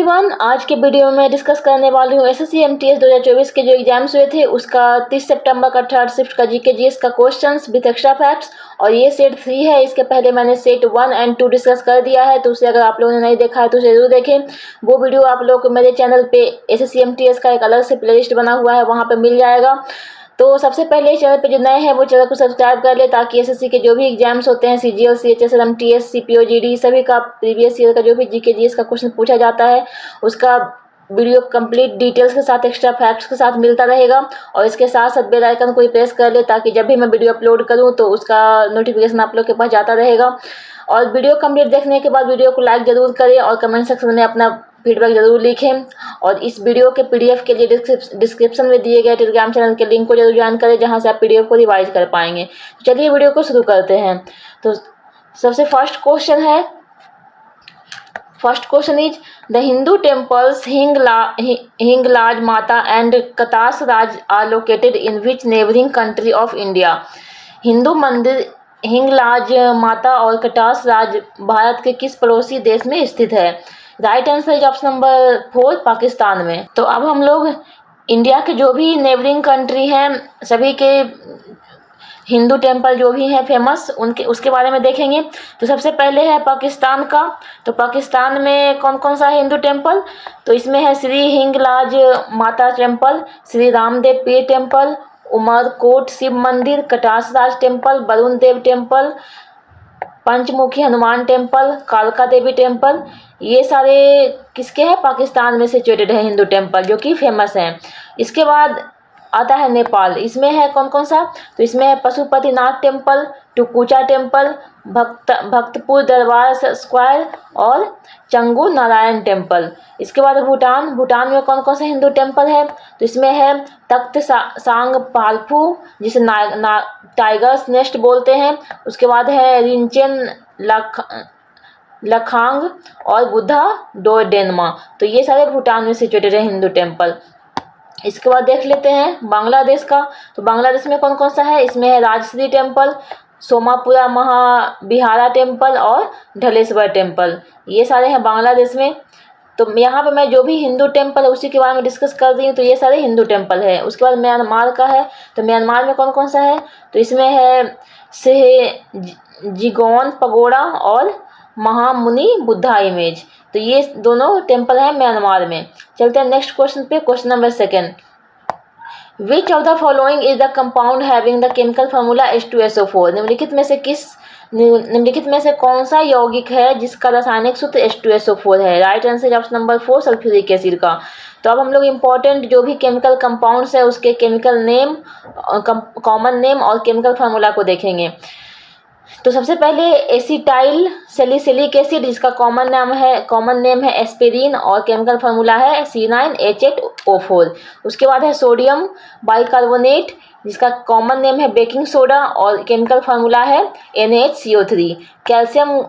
Everyone, आज के video में डिस्कस करने वाली हूँ एसएससी एमटीएस 2024 के जो एग्जाम्स हुए थे उसका 30 सितंबर का थर्ड शिफ्ट का जीके जीएस का क्वेश्चंस विद एक्स्ट्रा फैक्ट्स। और ये सेट 3 है। इसके पहले मैंने सेट 1 एंड 2 डिस्कस कर दिया है, तो उसे अगर आप लोगों ने नहीं देखा है तो उसे जरूर देखें। वो वीडियो आप लोग को मेरे चैनल पे एसएससी एमटीएस का एक अलग से प्लेलिस्ट बना हुआ है, वहाँ पर मिल जाएगा। तो सबसे पहले चैनल पे जो नए हैं वो चैनल को सब्सक्राइब कर ले, ताकि एसएससी के जो भी एग्जाम्स होते हैं CGL, CHS, MTS, CPO, GD सभी का प्रीवियस ईयर का जो भी जीके जीएस का क्वेश्चन पूछा जाता है उसका वीडियो कंप्लीट डिटेल्स के साथ, एक्स्ट्रा फैक्ट्स के साथ मिलता रहेगा। और इसके साथ साथ बेल आइकन को भी प्रेस कर ले, ताकि जब भी मैं वीडियो अपलोड करूँ तो उसका नोटिफिकेशन आप लोग के पास जाता रहेगा। और वीडियो कंप्लीट देखने के बाद वीडियो को लाइक ज़रूर करें और कमेंट सेक्शन में अपना फीडबैक ज़रूर लिखें। और इस वीडियो के पीडीएफ के लिए डिस्क्रिप्शन में दिए गए टेलीग्राम चैनल के लिंक को जरूर ज्वाइन करें, जहां से आप पीडीएफ को रिवाइज कर पाएंगे। तो चलिए वीडियो को शुरू करते हैं। तो सबसे first question is the Hindu temples Hinglaj Mata and Katas Raj are located in which neighbouring country of India. हिंदू मंदिर हिंगलाज माता और कटास राज भारत के किस पड़ोसी देश में स्थित है? Right answer is option number 4, Pakistan में। तो अब हम लोग इंडिया के जो भी नेबरिंग कंट्री हैं सभी के हिंदू टेम्पल जो भी हैं फेमस उसके बारे में देखेंगे। तो सबसे पहले है पाकिस्तान का। तो पाकिस्तान में कौन कौन सा है हिंदू टेम्पल? तो इसमें है श्री हिंगलाज माता टेम्पल, श्री रामदेव पीर टेम्पल, उमरकोट शिव मंदिर, कटास राज टेम्पल, वरुण देव टेम्पल, पंचमुखी हनुमान टेम्पल, कालका देवी टेम्पल। ये सारे किसके हैं? पाकिस्तान में सिचुएटेड है हिंदू टेम्पल जो कि फेमस हैं। इसके बाद आता है नेपाल। इसमें है कौन कौन सा? तो इसमें है पशुपतिनाथ टेम्पल, टुकुचा टेम्पल, भक्तपुर दरबार स्क्वायर और चंगू नारायण टेम्पल। इसके बाद भूटान में कौन कौन सा हिंदू टेम्पल है? तो इसमें है तख्त सांग पाल्फू जिसे टाइगर्स नेस्ट बोलते हैं। उसके बाद है रिंचेन लखांग और बुद्धा डोडेनमा। तो ये सारे भूटान में सिचुएटेड है हिंदू टेम्पल। इसके बाद देख लेते हैं बांग्लादेश का। तो बांग्लादेश में कौन कौन सा है? इसमें है राजश्री टेम्पल, सोमापुरा महाविहारा टेम्पल और ढलेश्वर टेम्पल। ये सारे हैं बांग्लादेश में। तो यहाँ पे मैं जो भी हिंदू टेम्पल है उसी के बारे में डिस्कस कर रही हूँ। तो ये सारे हिंदू टेम्पल है। उसके बाद म्यांमार का है। तो म्यांमार में कौन कौन सा है? तो इसमें है जिगोन पगोड़ा और महामुनि बुद्धा इमेज। तो ये दोनों टेम्पल हैं म्यांमार में। चलते हैं नेक्स्ट क्वेश्चन पे। Question number 2, which of the following is the compound having the chemical formula H2SO4? निम्नलिखित में से कौन सा यौगिक है जिसका रासायनिक सूत्र H2SO4 है? Right answer option number 4, sulphuric acid का। तो अब हम लोग इम्पोर्टेंट जो भी केमिकल कंपाउंड्स है उसके केमिकल नेम, कॉमन नेम और केमिकल फार्मूला को देखेंगे। तो सबसे पहले एसिटाइल सैलिसिलिक एसिड जिसका कॉमन नेम है एस्पिरिन और केमिकल फार्मूला है C9H8O4। उसके बाद है सोडियम बाइकार्बोनेट जिसका कॉमन नेम है बेकिंग सोडा और केमिकल फार्मूला है NaHCO3। कैल्शियम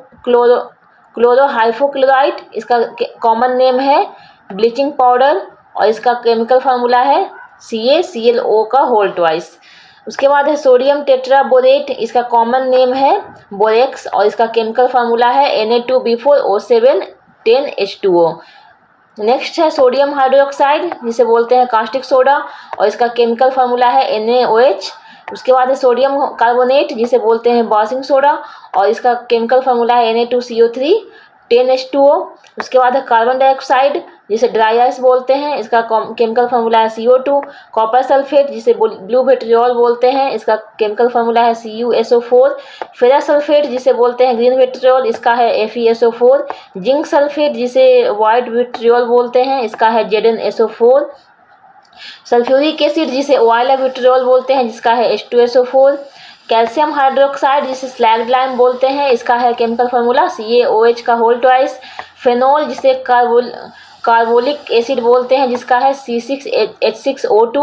क्लोरोहाइपोक्लोराइड इसका कॉमन नेम है ब्लीचिंग पाउडर और इसका केमिकल फार्मूला है CaClO का होल ट्वाइस। उसके बाद है सोडियम टेट्राबोरेट, इसका कॉमन नेम है बोरेक्स और इसका केमिकल फार्मूला है Na2B4O7 10H2O। नेक्स्ट है सोडियम हाइड्रोक्साइड जिसे बोलते हैं कास्टिक सोडा और इसका केमिकल फार्मूला है NaOH। उसके बाद है सोडियम कार्बोनेट जिसे बोलते हैं वॉशिंग सोडा और इसका केमिकल फार्मूला है Na2CO3 10H2O। उसके बाद है कार्बन डाइऑक्साइड जिसे ड्राई आइस बोलते हैं, इसका केमिकल फार्मूला है CO2। कॉपर सल्फेट जिसे ब्लू विट्रियोल बोलते हैं, इसका केमिकल फार्मूला है CuSO4। फेरस सल्फेट जिसे बोलते हैं ग्रीन विट्रियोल, इसका है FeSO4। जिंक सल्फेट जिसे वाइट विट्रियोल बोलते हैं, इसका है ZnSO4। सल्फ्यूरिक एसिड जिसे ऑयल विट्रियोल बोलते हैं, जिसका है H2SO4। कैल्शियम हाइड्रोक्साइड जिसे स्लैग लाइम बोलते हैं, इसका है केमिकल फार्मूला CaOH का होल ट्वाइस। फेनोल जिसे कार्बोलिक एसिड बोलते हैं, जिसका है C6H6O।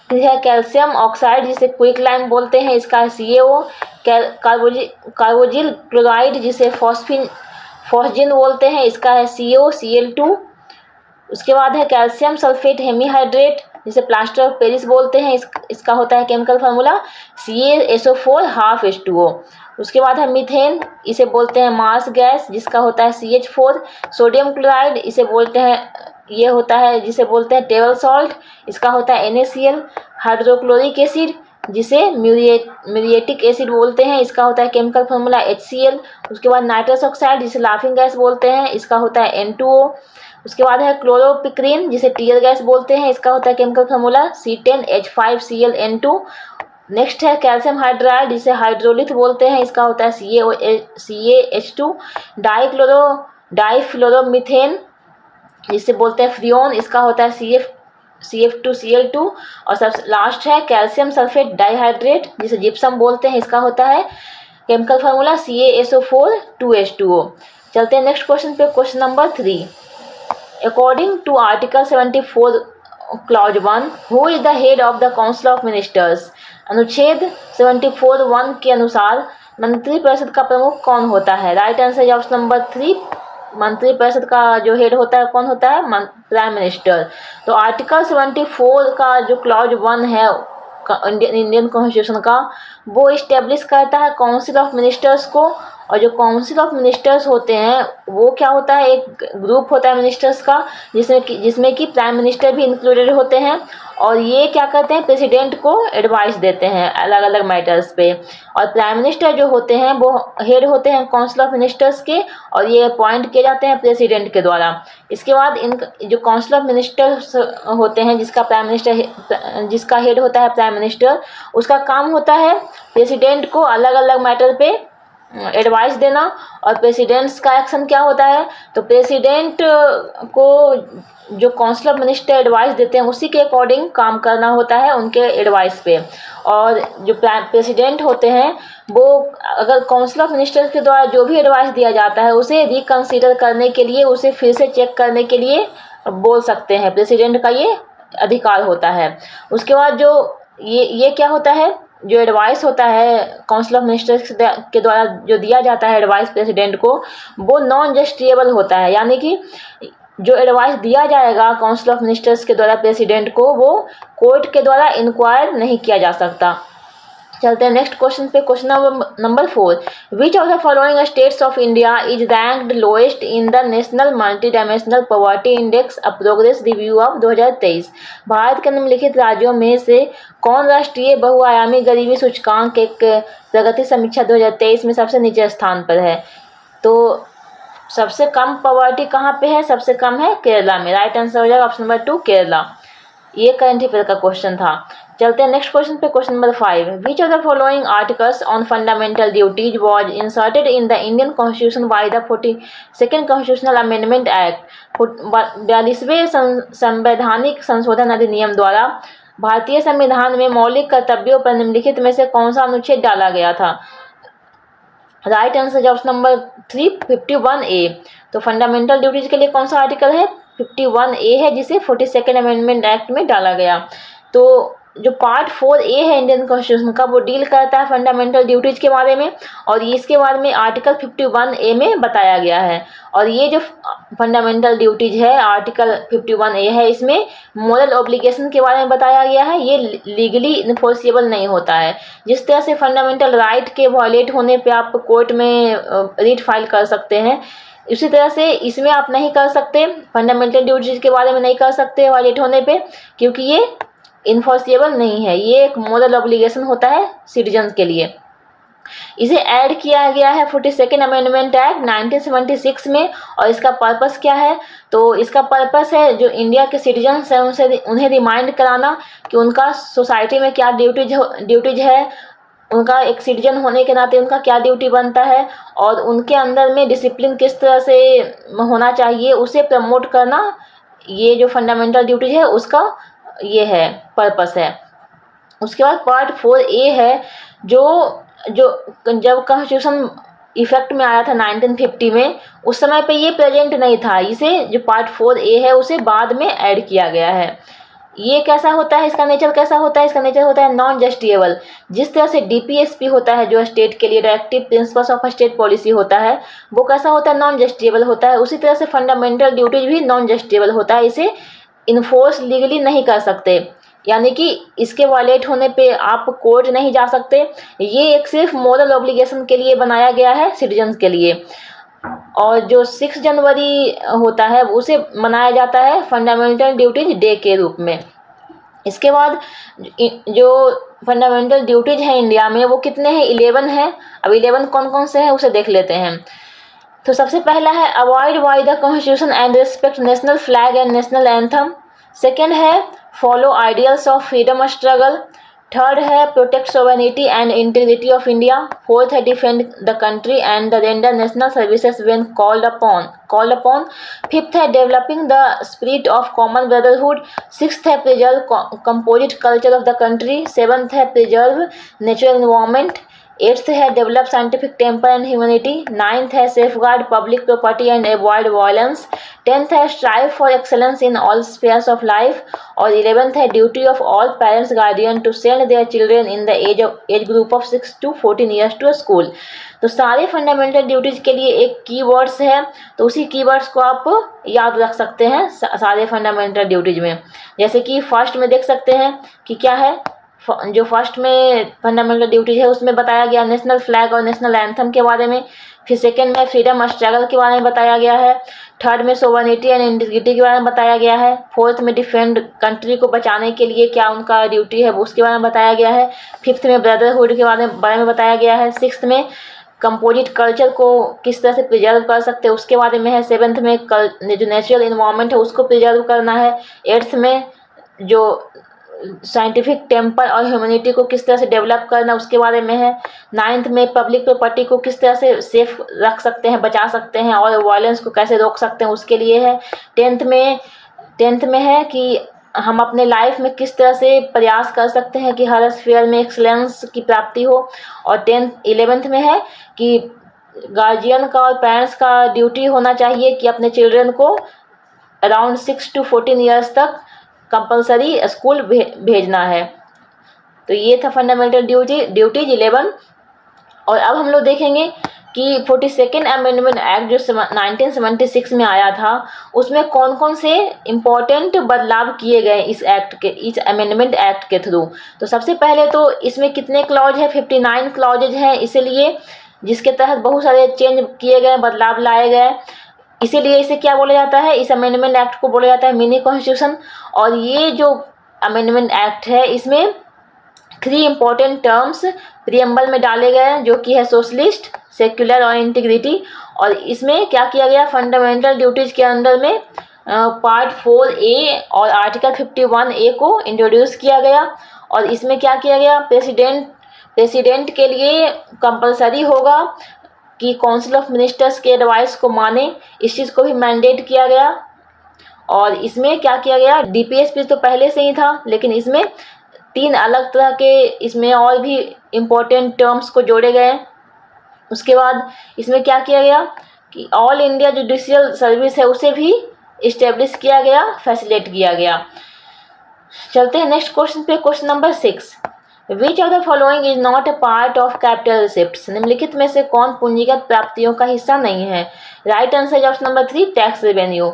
फिर है कैल्शियम ऑक्साइड जिसे क्विक लाइम बोलते हैं, इसका है CaO। कार्बोजिल क्लोराइड जिसे फॉस्जिन बोलते हैं, इसका है COCl2। उसके बाद है कैल्शियम सल्फेट हेमीहाइड्रेट जिसे प्लास्टर ऑफ पेरिस बोलते हैं, इसका होता है केमिकल फार्मूला CaSO4 ½ H2O। उसके बाद है मीथेन, इसे बोलते हैं मार्स गैस जिसका होता है CH4। सोडियम क्लोराइड इसे बोलते हैं, ये होता है जिसे बोलते हैं टेबल सॉल्ट, इसका होता है NaCl। हाइड्रोक्लोरिक एसिड जिसे म्यूरिएटिक एसिड बोलते हैं, इसका होता है केमिकल फार्मूला HCl। उसके बाद नाइट्रस ऑक्साइड जिसे लाफिंग गैस बोलते हैं, इसका होता है N2O। उसके बाद है क्लोरोपिक्रीन जिसे टीयर गैस बोलते हैं, इसका होता है chemical formula C10H5Cl N2। Next है कैल्शियम हाइड्राइड जिसे हाइड्रोलिथ बोलते हैं, इसका होता है CaH2। डाइफ्लोरोमीथेन जिसे बोलते हैं फ्रियोन, इसका होता है CF2Cl2। और सबसे लास्ट है कैल्शियम सल्फेट डाइहाइड्रेट जिसे जिप्सम बोलते हैं, इसका होता है केमिकल फार्मूला CaSO4 2H2O। चलते हैं नेक्स्ट क्वेश्चन पे, question number 3। According to article 74 clause 1 who is the head of the council of ministers. अनुच्छेद 74(1) के अनुसार मंत्रिपरिषद का प्रमुख कौन होता है? राइट आंसर है ऑप्शन नंबर 3। मंत्रिपरिषद का जो हेड होता है कौन होता है? Prime minister. तो आर्टिकल 74 का जो क्लॉज 1 है इंडियन कॉन्स्टिट्यूशन का, वो इस्टेब्लिश करता है काउंसिल ऑफ मिनिस्टर्स को। और जो काउंसिल ऑफ मिनिस्टर्स होते हैं वो क्या होता है? एक ग्रुप होता है मिनिस्टर्स का जिसमें कि प्राइम मिनिस्टर भी इंक्लूडेड होते हैं। और ये क्या करते हैं? प्रेसिडेंट को एडवाइस देते हैं अलग अलग मैटर्स पे। और प्राइम मिनिस्टर जो होते हैं वो हेड होते हैं काउंसिल ऑफ मिनिस्टर्स के, और ये अपॉइंट किए जाते हैं प्रेसिडेंट के द्वारा। इसके बाद इन जो काउंसिल ऑफ मिनिस्टर्स होते हैं जिसका हेड होता है प्राइम मिनिस्टर, उसका काम होता है प्रेसिडेंट को अलग अलग मैटर पे एडवाइस देना। और प्रेसिडेंट्स का एक्शन क्या होता है? तो प्रेसिडेंट को जो काउंसिल ऑफ मिनिस्टर एडवाइस देते हैं उसी के अकॉर्डिंग काम करना होता है उनके एडवाइस पे। और जो प्रेसिडेंट होते हैं वो अगर काउंसिल ऑफ मिनिस्टर्स के द्वारा जो भी एडवाइस दिया जाता है उसे रिकंसीडर करने के लिए, उसे फिर से चेक करने के लिए बोल सकते हैं। प्रेसिडेंट का ये अधिकार होता है। उसके बाद जो ये क्या होता है? जो एडवाइस होता है काउंसिल ऑफ मिनिस्टर्स के द्वारा जो दिया जाता है एडवाइस प्रेसिडेंट को, वो नॉन जस्टिएबल होता है। यानी कि जो एडवाइस दिया जाएगा काउंसिल ऑफ मिनिस्टर्स के द्वारा प्रेसिडेंट को, वो कोर्ट के द्वारा इंक्वायर नहीं किया जा सकता। चलते हैं नेक्स्ट क्वेश्चन पे, question number 4। Which of the following states of India is ranked lowest in the national multi dimensional poverty index a progress review of 2023। Bharat के निम्नलिखित राज्यों में से कौन राष्ट्रीय बहुआयामी गरीबी सूचकांक एक प्रगति समीक्षा 2023 में सबसे नीचे स्थान पर है? तो सबसे कम पॉवर्टी कहाँ पे है? सबसे कम है केरला में। राइट आंसर हो जाएगा ऑप्शन नंबर 2 केरला। ये करंट अफेयर का क्वेश्चन था। चलते हैं नेक्स्ट क्वेश्चन पे, question number 5। Which of the following articles on fundamental duties was inserted in the Indian constitution by the 42nd constitutional amendment act. 42वें संवैधानिक संशोधन अधिनियम द्वारा भारतीय संविधान में मौलिक कर्तव्यों पर निम्नलिखित में से कौन सा अनुच्छेद डाला गया था? Right answer option number 3 51A। तो फंडामेंटल ड्यूटीज के लिए कौन सा आर्टिकल है? 51A है, जिसे 42nd अमेंडमेंट एक्ट में डाला गया। तो जो पार्ट 4A है इंडियन कॉन्स्टिट्यूशन का, वो डील करता है फंडामेंटल ड्यूटीज के बारे में, और इसके बारे में आर्टिकल 51A में बताया गया है। और ये जो फंडामेंटल ड्यूटीज है आर्टिकल 51A है, इसमें मोरल ऑब्लिगेशन के बारे में बताया गया है। ये लीगली इन्फोर्सेबल नहीं होता है। जिस तरह से फंडामेंटल राइट के वायलेट होने पे आप कोर्ट में रिट फाइल कर सकते हैं, इसी तरह से इसमें आप नहीं कर सकते, फंडामेंटल ड्यूटीज के बारे में नहीं कर सकते वायलेट होने पे, क्योंकि ये इन्फोर्सेबल नहीं है। ये एक मोरल ऑब्लिगेशन होता है सिटीजन्स के लिए। इसे ऐड किया गया है 42nd अमेंडमेंट एक्ट 1976 में। और इसका पर्पस क्या है? तो इसका पर्पस है जो इंडिया के सिटीजन्स हैं उन्हें रिमाइंड कराना कि उनका सोसाइटी में क्या ड्यूटीज है, उनका एक सिटीजन होने के नाते उनका क्या ड्यूटी बनता है, और उनके अंदर में डिसिप्लिन किस तरह से होना चाहिए, उसे प्रमोट करना। ये जो फंडामेंटल ड्यूटीज है उसका ये है पर्पस है। उसके बाद पार्ट 4A है, जो जब कॉन्स्टिट्यूशन इफेक्ट में आया था 1950 में, उस समय पे ये प्रेजेंट नहीं था। इसे जो पार्ट 4A है उसे बाद में ऐड किया गया है। ये कैसा होता है? इसका नेचर कैसा होता है? इसका नेचर होता है नॉन जस्टिएबल। जिस तरह से DPSP होता है जो स्टेट के लिए directive principles of state policy होता है, वो कैसा होता है? नॉन जस्टिएबल होता है। उसी तरह से फंडामेंटल ड्यूटीज भी नॉन जस्टिएबल होता है। इसे इन्फोर्स लीगली नहीं कर सकते। यानी कि इसके वायलेट होने पे आप कोर्ट नहीं जा सकते। ये एक सिर्फ मॉरल ऑब्लिगेशन के लिए बनाया गया है, सिटीजन्स के लिए। और जो 6 जनवरी होता है उसे मनाया जाता है फंडामेंटल ड्यूटीज डे के रूप में। इसके बाद जो फंडामेंटल ड्यूटीज हैं इंडिया में वो कितने हैं, 11 हैं। अब 11 कौन कौन से हैं उसे देख लेते हैं। तो सबसे पहला है abide by the constitution and respect national flag and national anthem. Second है follow ideals of freedom struggle. Third है protect sovereignty and integrity of India. Fourth है defend the country and the render national services when called upon. Fifth है developing the spirit of common brotherhood. Sixth है preserve composite culture of the country. Seventh है preserve natural environment. Eighth है develop scientific temper and humanity. Ninth है safeguard public property and avoid violence. Tenth है strive for excellence in all spheres of life. और 11th है duty of all parents guardian to send their children in the age group of 6 to 14 years to school. तो सारे fundamental duties के लिए एक keywords है, तो उसी कीवर्ड्स को आप याद रख सकते हैं सारे फंडामेंटल ड्यूटीज में। जैसे कि फर्स्ट में देख सकते हैं कि क्या है, जो फर्स्ट में फंडामेंटल ड्यूटीज है उसमें बताया गया नेशनल फ्लैग और नेशनल एंथम के बारे में। फिर सेकंड में फ्रीडम स्ट्रगल के बारे में बताया गया है। थर्ड में सोवरेनिटी एंड इंटीग्रिटी के बारे में बताया गया है। फोर्थ में डिफेंड कंट्री को बचाने के लिए क्या उनका ड्यूटी है वो उसके बारे में बताया गया है। फिफ्थ में ब्रदरहुड के बारे में बताया गया है। सिक्स्थ में कंपोजिट कल्चर को किस तरह से प्रिजर्व कर सकते हैं उसके बारे में है। सेवन्थ में जो नेचुरल इन्वायरमेंट है उसको प्रिजर्व करना है। एट्थ में जो साइंटिफिक टेम्पर और ह्यूमैनिटी को किस तरह से डेवलप करना उसके बारे में है। नाइन्थ में पब्लिक प्रॉपर्टी को किस तरह से सेफ रख सकते हैं, बचा सकते हैं और वायलेंस को कैसे रोक सकते हैं उसके लिए है। टेंथ में है कि हम अपने लाइफ में किस तरह से प्रयास कर सकते हैं कि हर स्फीयर में एक्सलेंस की प्राप्ति हो। और 11th में है कि गार्जियन का और पेरेंट्स का ड्यूटी होना चाहिए कि अपने चिल्ड्रन को अराउंड 6 to 14 ईयर्स तक कंपलसरी स्कूल भेजना है। तो ये था फंडामेंटल ड्यूटीज 11। और अब हम लोग देखेंगे कि 42nd अमेंडमेंट एक्ट जो 1976 में आया था उसमें कौन कौन से इम्पोर्टेंट बदलाव किए गए इस अमेंडमेंट एक्ट के थ्रू। तो सबसे पहले तो इसमें कितने क्लॉज है, 59 क्लॉजेज हैं, इसीलिए जिसके तहत बहुत सारे चेंज किए गए, बदलाव लाए गए। इसीलिए इसे क्या बोला जाता है, इस अमेंडमेंट एक्ट को बोला जाता है मिनी कॉन्स्टिट्यूशन। और ये जो अमेंडमेंट एक्ट है इसमें 3 इम्पोर्टेंट टर्म्स प्रियम्बल में डाले गए हैं जो कि है सोशलिस्ट, सेक्युलर और इंटीग्रिटी। और इसमें क्या किया गया, फंडामेंटल ड्यूटीज के अंदर में पार्ट 4A और आर्टिकल 51A को इंट्रोड्यूस किया गया। और इसमें क्या किया गया, प्रेसिडेंट के लिए कंपलसरी होगा कि काउंसिल ऑफ मिनिस्टर्स के एडवाइस को माने, इस चीज़ को भी मैंडेट किया गया। और इसमें क्या किया गया, DPSP तो पहले से ही था लेकिन इसमें 3 अलग तरह के इसमें और भी इम्पोर्टेंट टर्म्स को जोड़े गए। उसके बाद इसमें क्या किया गया कि ऑल इंडिया जुडिशियल सर्विस है उसे भी इस्टेब्लिश किया गया, फैसिलिटेट किया गया। चलते हैं नेक्स्ट क्वेश्चन पे, question number 6। Which of the following is not a part of capital receipts. निम्नलिखित में से कौन पूंजीगत प्राप्तियों का हिस्सा नहीं है। Right answer is option number 3 tax revenue.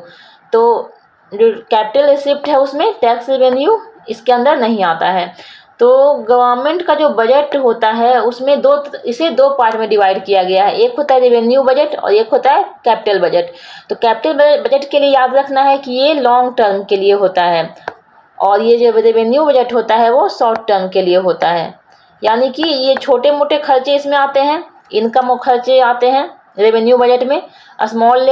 तो जो कैपिटल रिसिप्ट है उसमें टैक्स रेवेन्यू इसके अंदर नहीं आता है। तो गवर्नमेंट का जो बजट होता है उसमें इसे दो पार्ट में डिवाइड किया गया है, एक होता है रेवेन्यू बजट और एक होता है कैपिटल बजट। तो कैपिटल बजट के लिए याद रखना है कि ये लॉन्ग टर्म के लिए होता है और ये जो रेवेन्यू बजट होता है वो शॉर्ट टर्म के लिए होता है। यानी कि ये छोटे मोटे खर्चे इसमें आते हैं, इनकम और खर्चे आते हैं रेवेन्यू बजट में, स्मॉल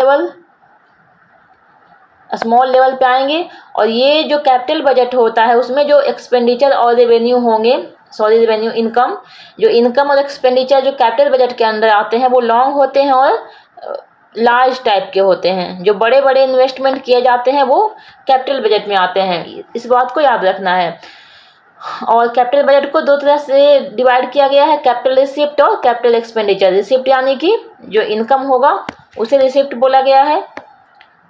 लेवल पे आएंगे। और ये जो कैपिटल बजट होता है उसमें जो एक्सपेंडिचर और रेवेन्यू होंगे, रेवेन्यू इनकम, जो इनकम और एक्सपेंडिचर जो कैपिटल बजट के अंदर आते हैं वो लॉन्ग होते हैं और लार्ज टाइप के होते हैं। जो बड़े बड़े इन्वेस्टमेंट किए जाते हैं वो कैपिटल बजट में आते हैं, इस बात को याद रखना है। और कैपिटल बजट को 2 तरह से डिवाइड किया गया है, कैपिटल रिसिप्ट और कैपिटल एक्सपेंडिचर। रिसिप्ट यानी कि जो इनकम होगा उसे रिसिप्ट बोला गया है।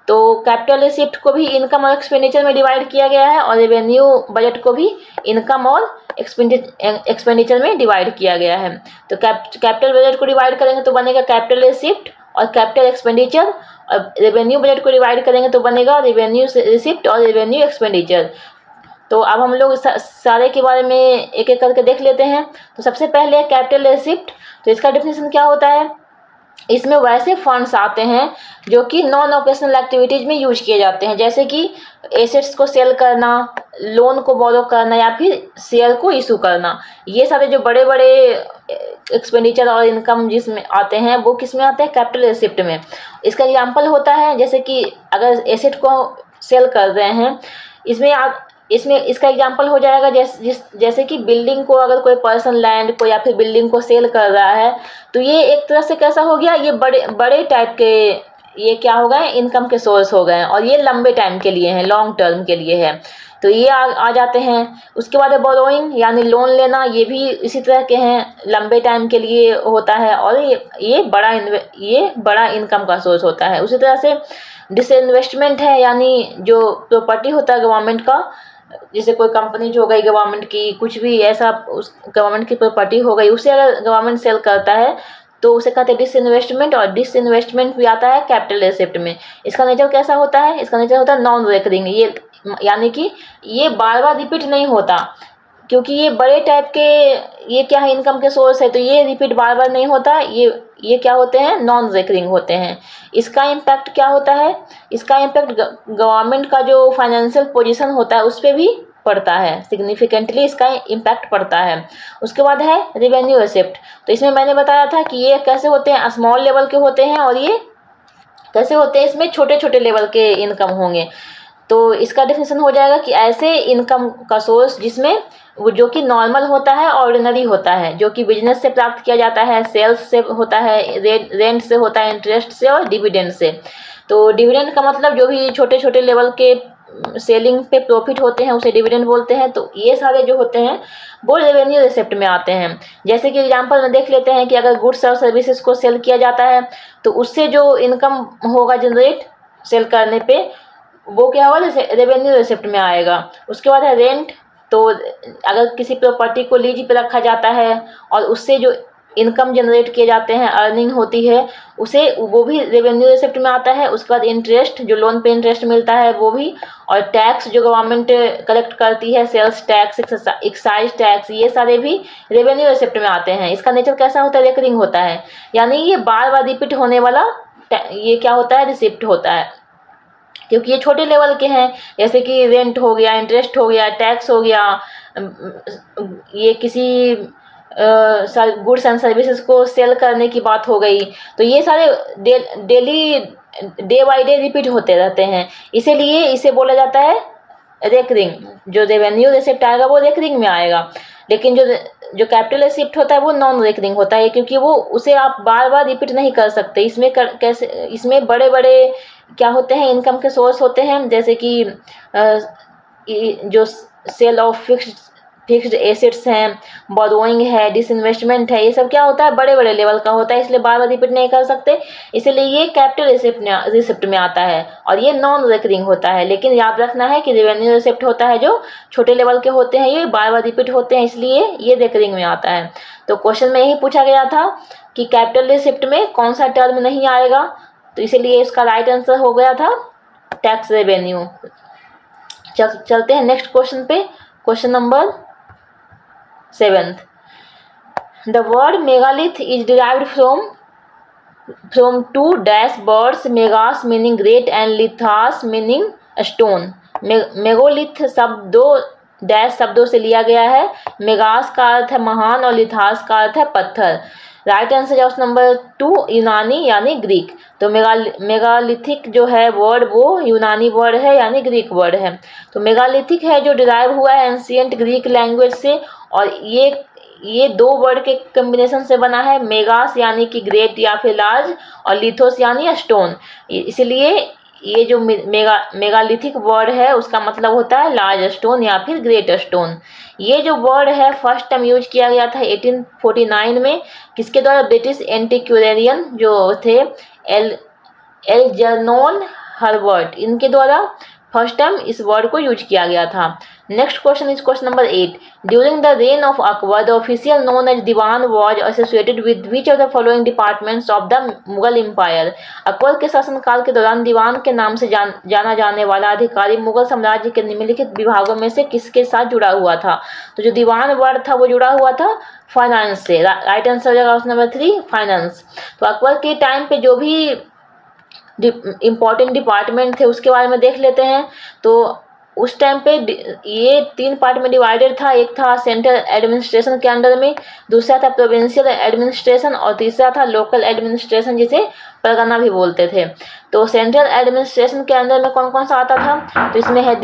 तो कैपिटल रिसिप्ट को भी इनकम और एक्सपेंडिचर में डिवाइड किया गया है और रेवेन्यू बजट को भी इनकम और एक्सपेंडिचर में डिवाइड किया गया है। तो कैपिटल बजट को डिवाइड करेंगे तो बनेगा कैपिटल रिसिप्ट और कैपिटल एक्सपेंडिचर, और रेवेन्यू बजट को डिवाइड करेंगे तो बनेगा रेवेन्यू रिसिप्ट और रेवेन्यू एक्सपेंडिचर। तो अब हम लोग सारे के बारे में एक एक करके देख लेते हैं। तो सबसे पहले कैपिटल रिसिप्ट। तो इसका डेफिनेशन क्या होता है, इसमें वैसे फंड्स आते हैं जो कि नॉन ऑपरेशनल एक्टिविटीज़ में यूज किए जाते हैं, जैसे कि एसेट्स को सेल करना, लोन को बोरो करना या फिर शेयर को इशू करना। ये सारे जो बड़े बड़े एक्सपेंडिचर और इनकम जिसमें आते हैं वो किस में आते हैं, कैपिटल रिसिप्ट में। इसका एग्जांपल होता है जैसे कि अगर एसेट को सेल कर रहे हैं, इसमें इसका एग्जांपल हो जाएगा जैसे कि बिल्डिंग को अगर कोई पर्सन लैंड को या फिर बिल्डिंग को सेल कर रहा है, तो ये एक तरह से कैसा हो गया, ये बड़े बड़े टाइप के ये क्या हो गए, इनकम के सोर्स हो गए, और ये लंबे टाइम के लिए हैं, लॉन्ग टर्म के लिए है, तो ये आ जाते हैं। उसके बाद है बोरोइंग यानी लोन लेना, ये भी इसी तरह के हैं, लंबे टाइम के लिए होता है और ये बड़ा इनकम का सोर्स होता है। उसी तरह से डिसइन्वेस्टमेंट है, यानी जो प्रॉपर्टी होता है गवर्नमेंट का, जैसे कोई कंपनी जो हो गई गवर्नमेंट की, कुछ भी ऐसा उस गवर्नमेंट की प्रॉपर्टी हो गई, उसे अगर गवर्नमेंट सेल करता है तो उसे कहते हैं डिसइन्वेस्टमेंट, और डिसइन्वेस्टमेंट भी आता है कैपिटल रिसिप्ट में। इसका नेचर कैसा होता है, इसका नेचर होता है नॉन रिकरिंग, ये यानी कि ये बार बार रिपीट नहीं होता, क्योंकि ये बड़े टाइप के ये क्या है, इनकम के सोर्स है, तो ये रिपीट बार बार नहीं होता, ये क्या होते हैं, नॉन रिकरिंग होते हैं। इसका इम्पैक्ट क्या होता है, इसका इम्पैक्ट गवर्नमेंट का जो फाइनेंशियल पोजीशन होता है उस पर भी पड़ता है, सिग्निफिकेंटली इसका इम्पैक्ट पड़ता है। उसके बाद है रेवेन्यू रिसिप्ट। तो इसमें मैंने बताया था कि ये कैसे होते हैं, स्मॉल लेवल के होते हैं, और ये कैसे होते हैं, इसमें छोटे छोटे लेवल के इनकम होंगे। तो इसका डेफिनेशन हो जाएगा कि ऐसे इनकम का सोर्स जिसमें वो जो कि नॉर्मल होता है, ऑर्डिनरी होता है, जो कि बिजनेस से प्राप्त किया जाता है, सेल्स से होता है, रेंट से होता है, इंटरेस्ट से और डिविडेंड से। तो डिविडेंड का मतलब जो भी छोटे छोटे लेवल के सेलिंग पे प्रॉफिट होते हैं उसे डिविडेंड बोलते हैं। तो ये सारे जो होते हैं वो रेवेन्यू रिसिप्ट में आते हैं। जैसे कि एग्जांपल में देख लेते हैं कि अगर गुड्स और सर्विसेज को सेल किया जाता है तो उससे जो इनकम होगा जनरेट सेल करने पे, वो क्या होगा, रेवेन्यू रिसिप्ट में आएगा। उसके बाद है रेंट। तो अगर किसी प्रॉपर्टी को लीज पे रखा जाता है और उससे जो इनकम जनरेट किए जाते हैं, अर्निंग होती है, वो भी रेवेन्यू रिसिप्ट में आता है। उसके बाद इंटरेस्ट, जो लोन पे इंटरेस्ट मिलता है वो भी, और टैक्स जो गवर्नमेंट कलेक्ट करती है, सेल्स टैक्स, एक्साइज टैक्स, ये सारे भी रेवेन्यू रिसिप्ट में आते हैं। इसका नेचर कैसा होता है, रेकरिंग होता है, यानी ये बार बार रिपीट होने वाला ये क्या होता है, रिसिप्ट होता है, क्योंकि ये छोटे लेवल के हैं। जैसे कि रेंट हो गया, इंटरेस्ट हो गया, टैक्स हो गया, ये किसी गुड्स एंड सर्विसेज को सेल करने की बात हो गई, तो ये सारे daily day by day repeat होते रहते हैं, इसीलिए इसे बोला जाता है रेकरिंग। जो रेवेन्यू रिसिप्ट आएगा वो रेकरिंग में आएगा, लेकिन जो कैपिटल रिसिप्ट होता है वो नॉन रेकरिंग होता है, क्योंकि वो उसे आप बार बार रिपीट नहीं कर सकते। इसमें बड़े बड़े क्या होते हैं, इनकम के सोर्स होते हैं, जैसे कि जो सेल ऑफ फिक्स्ड एसेट्स हैं, बोरोइंग है, डिसइन्वेस्टमेंट है, ये सब क्या होता है, बड़े बड़े लेवल का होता है, इसलिए बार बार रिपीट नहीं कर सकते, इसलिए ये कैपिटल रिसिप्ट में आता है और ये नॉन रिकरिंग होता है। लेकिन याद रखना है कि रेवेन्यू रिसिप्ट होता है जो छोटे लेवल के होते हैं, ये बार बार रिपीट होते हैं, इसलिए ये रिकरिंग में आता है। तो क्वेश्चन में यही पूछा गया था कि कैपिटल रिसिप्ट में कौन सा टर्म नहीं आएगा, तो इसीलिए इसका राइट आंसर हो गया था टैक्स रेवेन्यू। चलते हैं नेक्स्ट क्वेश्चन पे, question number 7th. The word megalith is derived from two dash words, megas meaning great and lithas meaning stone. मेगोलिथ शब्द दो डैश शब्दों से लिया गया है। मेगास का अर्थ है महान और लिथास का अर्थ है पत्थर। राइट आंसर है ऑप्शन नंबर 2 यूनानी यानी ग्रीक। तो मेगालिथिक जो है वर्ड वो यूनानी वर्ड है यानी ग्रीक वर्ड है। तो मेगालिथिक है जो डिराइव हुआ है एंशिएंट ग्रीक लैंग्वेज से, और ये दो वर्ड के कम्बिनेशन से बना है। मेगास यानी कि ग्रेट या फिर लार्ज, और लिथोस यानी स्टोन। इसलिए ये जो मेगालिथिक वर्ड है उसका मतलब होता है लार्ज स्टोन या फिर ग्रेट स्टोन। ये जो वर्ड है फर्स्ट टाइम यूज किया गया था 1849 में, किसके द्वारा, ब्रिटिश एंटीक्वेरियन जो थे एल्जर्नोन हर्बर्ट, इनके द्वारा फर्स्ट टाइम इस वर्ड को यूज किया गया था। Next question is question number 8. During the reign of Akbar, the official known as Diwan was associated with which of the following departments of the Mughal Empire? Akbar के शासनकाल के दौरान दीवान के नाम से जाना जाने वाला अधिकारी मुगल साम्राज्य के निम्नलिखित विभागों में से किसके साथ जुड़ा हुआ था? तो जो दीवान वर्ड था वो जुड़ा हुआ था फाइनेंस से। राइट आंसर हो जाएगा ऑप्शन नंबर 3 फाइनेंस। तो अकबर के टाइम पे जो भी इम्पोर्टेंट डिपार्टमेंट थे उसके बारे में देख लेते हैं। तो उस टाइम पे ये 3 पार्ट में डिवाइडेड था। एक था सेंट्रल एडमिनिस्ट्रेशन के अंडर में, दूसरा था प्रोविंशियल एडमिनिस्ट्रेशन और तीसरा था लोकल एडमिनिस्ट्रेशन जिसे परगना भी बोलते थे। तो सेंट्रल एडमिनिस्ट्रेशन के अंदर में कौन कौन सा आता था? तो इसमें है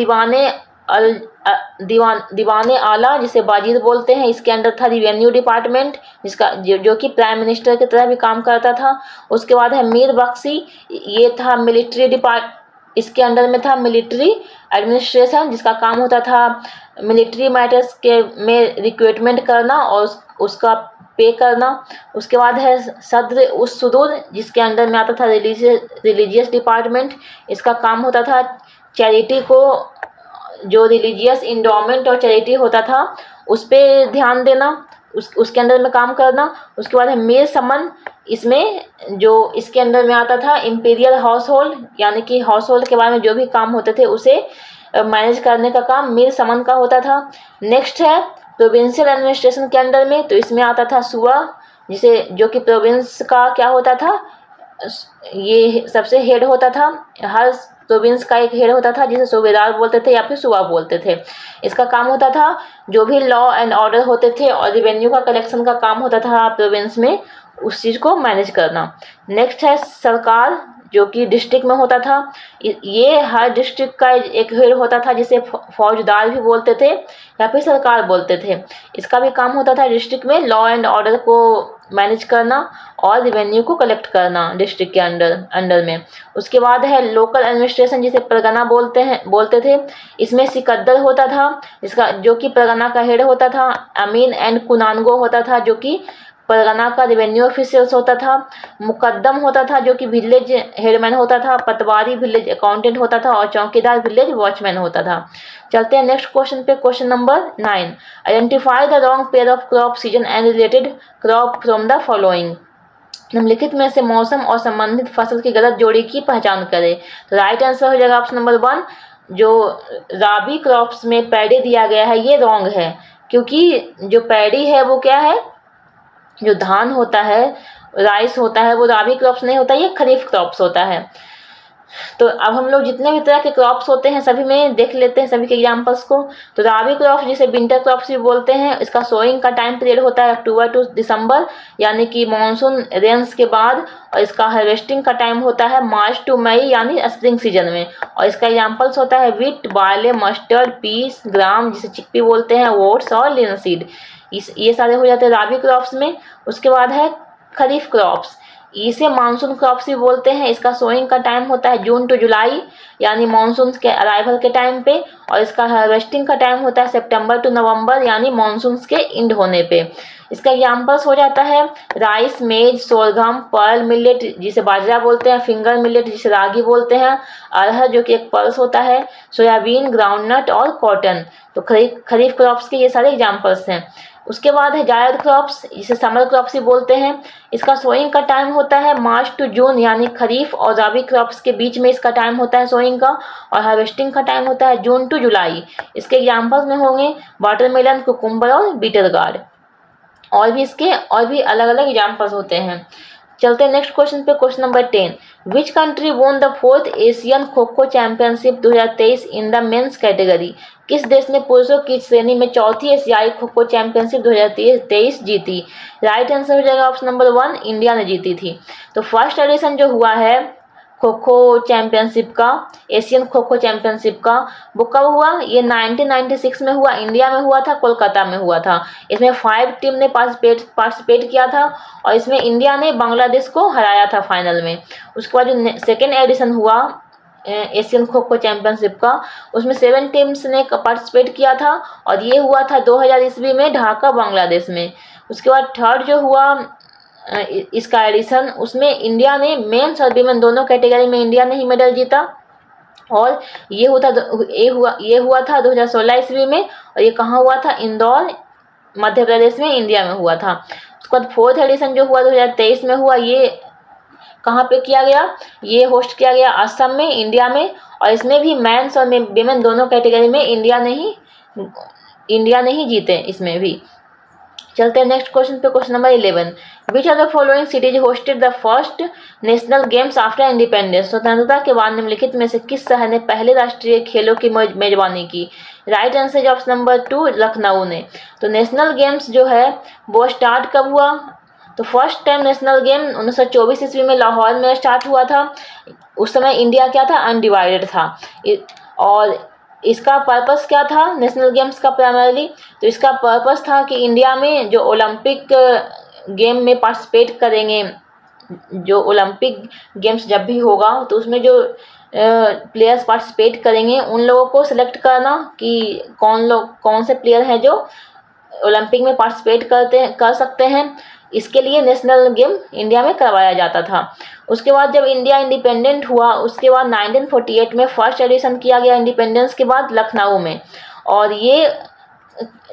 दीवाने आला जिसे बाजीद बोलते हैं। इसके अंदर था रिवेन्यू डिपार्टमेंट जिसका जो कि प्राइम मिनिस्टर की तरह भी काम करता था। उसके बाद है मीर बख्शी, ये था मिलिट्री डिपार्ट, इसके अंडर में था मिलिट्री एडमिनिस्ट्रेशन जिसका काम होता था मिलिट्री मैटर्स के में रिक्रूटमेंट करना और उसका पे करना। उसके बाद है सद्र उस सुदूर जिसके अंडर में आता था रिलीजियस डिपार्टमेंट। इसका काम होता था चैरिटी को, जो रिलीजियस इंडोमेंट और चैरिटी होता था उस पर ध्यान देना, उसके अंदर में काम करना। उसके बाद है मीर समन, इसमें जो इसके अंदर में आता था इम्पीरियल हाउस होल्ड, यानी कि हाउस होल्ड के बारे में जो भी काम होते थे उसे मैनेज करने का काम मीर समन का होता था। नेक्स्ट है प्रोविंशियल एडमिनिस्ट्रेशन के अंडर में, तो इसमें आता था सूबा जिसे जो कि प्रोविंस का क्या होता था, ये सबसे हेड होता था। हर प्रोविंस का एक हेड होता था जिसे सूबेदार बोलते थे या फिर सूबा बोलते थे। इसका काम होता था जो भी लॉ एंड ऑर्डर होते थे और रेवेन्यू का कलेक्शन का काम होता था प्रोविंस में, उस चीज़ को मैनेज करना। नेक्स्ट है सरकार जो कि डिस्ट्रिक्ट में होता था। ये हर डिस्ट्रिक्ट का एक हेड होता था जिसे फौजदार भी बोलते थे या फिर सरकार बोलते थे। इसका भी काम होता था डिस्ट्रिक्ट में लॉ एंड ऑर्डर को मैनेज करना और रेवेन्यू को कलेक्ट करना डिस्ट्रिक्ट के अंडर में। उसके बाद है लोकल एडमिनिस्ट्रेशन जिसे परगना बोलते थे। इसमें सिकंदर होता था जिसका जो कि परगना का हेड होता था। अमीन एंड कुनानगो होता था जो कि परगना का रेवेन्यू ऑफिशियल्स होता था। मुकद्दम होता था जो कि विलेज हेडमैन होता था। पटवारी विलेज अकाउंटेंट होता था और चौकीदार विलेज वॉचमैन होता था। चलते हैं नेक्स्ट क्वेश्चन पे, question number 9। Identify the wrong pair of crop season and related crop from the following. निम्नलिखित में से मौसम और संबंधित फसल की गलत जोड़ी की पहचान करें। तो राइट आंसर हो जाएगा ऑप्शन नंबर 1। जो राबी क्रॉप्स में पैडी दिया गया है ये रॉन्ग है, क्योंकि जो पैडी है वो क्या है, जो धान होता है, राइस होता है, वो राबी क्रॉप्स नहीं होता, ये खरीफ क्रॉप्स होता है। तो अब हम लोग जितने भी तरह के क्रॉप्स होते हैं सभी में देख लेते हैं सभी के एग्जाम्पल्स को। तो राबी क्रॉप्स जिसे विंटर क्रॉप्स भी बोलते हैं, इसका सोइंग का टाइम पीरियड होता है अक्टूबर टू दिसंबर यानी कि मानसून रेंस के बाद, और इसका हार्वेस्टिंग का टाइम होता है मार्च टू मई यानी स्प्रिंग सीजन में। और इसका एग्जाम्पल्स होता है वीट, बार्ले, मस्टर्ड, पीस, ग्राम जिसे चिकपी बोलते हैं, ओट्स और लिनसीड। ये सारे हो जाते हैं राबी क्रॉप्स में। उसके बाद है खरीफ क्रॉप्स, इसे मानसून क्रॉप्स भी बोलते हैं। इसका सोइंग का टाइम होता है जून टू जुलाई यानी मानसून के अराइवल के टाइम पे, और इसका हार्वेस्टिंग का टाइम होता है सितंबर टू नवंबर यानी मानसून के एंड होने पे। इसका एग्जाम्पल्स हो जाता है राइस, मेज, सोरघम, पर्ल मिलेट जिसे बाजरा बोलते हैं, फिंगर मिलेट जिसे रागी बोलते हैं, अरहर जो कि एक पल्स होता है, सोयाबीन, ग्राउंडनट और कॉटन। तो खरीफ क्रॉप्स के ये सारे एग्जाम्पल्स हैं। उसके बाद है जायद क्रॉप्स जिसे समर क्रॉप्स भी बोलते हैं। इसका सोइंग का टाइम होता है मार्च टू जून यानी खरीफ और राबी क्रॉप्स के बीच में इसका टाइम होता है सोइंग का, और हार्वेस्टिंग का टाइम होता है जून टू जुलाई। इसके एग्जाम्पल्स में होंगे वाटरमेलन, कुकुम्बर और बीटर गार्ड। और भी अलग अलग एग्जाम्पल्स होते हैं। चलते हैं नेक्स्ट क्वेश्चन पे, question number 10। Which country won the 4th Asian kho kho championship 2023 in the men's category. किस देश ने पुरुषों की श्रेणी में चौथी एशियाई खो खो चैंपियनशिप 2023 जीती। राइट आंसर हो जाएगा ऑप्शन नंबर 1, इंडिया ने जीती थी। तो फर्स्ट एडिशन जो हुआ है खो खो चैंपियनशिप का, एशियन खो खो चैंपियनशिप का, वो कब हुआ, ये 1996 में हुआ, इंडिया में हुआ था, कोलकाता में हुआ था। इसमें 5 टीम ने पार्टिसिपेट किया था और इसमें इंडिया ने बांग्लादेश को हराया था फाइनल में। उसके बाद जो सेकेंड एडिशन हुआ एशियन खो खो चैंपियनशिप का, उसमें 7 टीम्स ने पार्टिसिपेट किया था और ये हुआ था 2000 ईस्वी में ढाका, बांग्लादेश में। उसके बाद थर्ड जो हुआ इसका एडिशन, उसमें इंडिया ने मेंस और वीमेन दोनों कैटेगरी में इंडिया ने ही मेडल जीता। और ये हुआ था 2016 ईस्वी में, और ये कहाँ हुआ था? इंदौर मध्य प्रदेश में, इंडिया में हुआ था। उसके बाद 4th एडिशन जो हुआ 2023 में हुआ, ये कहाँ पे किया गया? ये होस्ट किया गया असम में, इंडिया में, और इसमें भी मेंस और विमेन दोनों कैटेगरी में इंडिया ने ही जीते इसमें भी। चलते हैं नेक्स्ट क्वेश्चन पे, question number 11। Which are the following cities hosted the first national games after independence? स्वतंत्रता के बाद निम्नलिखित में से किस शहर ने पहले राष्ट्रीय खेलों की मेजबानी की? Right answer option number 2 Lucknow ने। तो नेशनल गेम्स जो है वो स्टार्ट कब हुआ? तो फर्स्ट टाइम नेशनल गेम 1924 ईस्वी में लाहौर में स्टार्ट हुआ था। उस समय इंडिया क्या था? अनडिवाइडेड था। और इसका पर्पस क्या था नेशनल गेम्स का? प्राइमरीली तो इसका पर्पस था कि इंडिया में जो ओलंपिक गेम में पार्टिसिपेट करेंगे, जो ओलंपिक गेम्स जब भी होगा तो उसमें जो प्लेयर्स पार्टिसिपेट करेंगे उन लोगों को सिलेक्ट करना कि कौन से प्लेयर हैं जो ओलंपिक में पार्टिसिपेट कर सकते हैं। इसके लिए नेशनल गेम इंडिया में करवाया जाता था। उसके बाद जब इंडिया इंडिपेंडेंट हुआ, उसके बाद 1948 में फर्स्ट एडिशन किया गया इंडिपेंडेंस के बाद लखनऊ में। और ये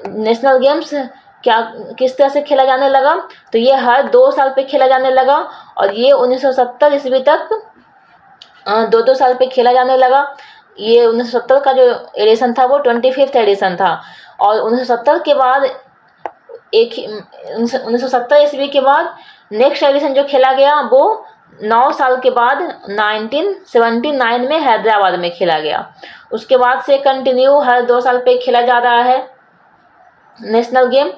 नेशनल गेम्स किस तरह से खेला जाने लगा? तो ये हर 2 साल पे खेला जाने लगा, और ये 1970 ईस्वी तक 2-2 साल पे खेला जाने लगा। ये 1970 का जो एडिशन था वो 25th एडिशन था। और 1970 के बाद 1970 ईस्वी के बाद नेक्स्ट एडिशन जो खेला गया वो 9 साल के बाद 1979 में हैदराबाद में खेला गया। उसके बाद से कंटिन्यू हर 2 साल पे खेला जा रहा है नेशनल गेम।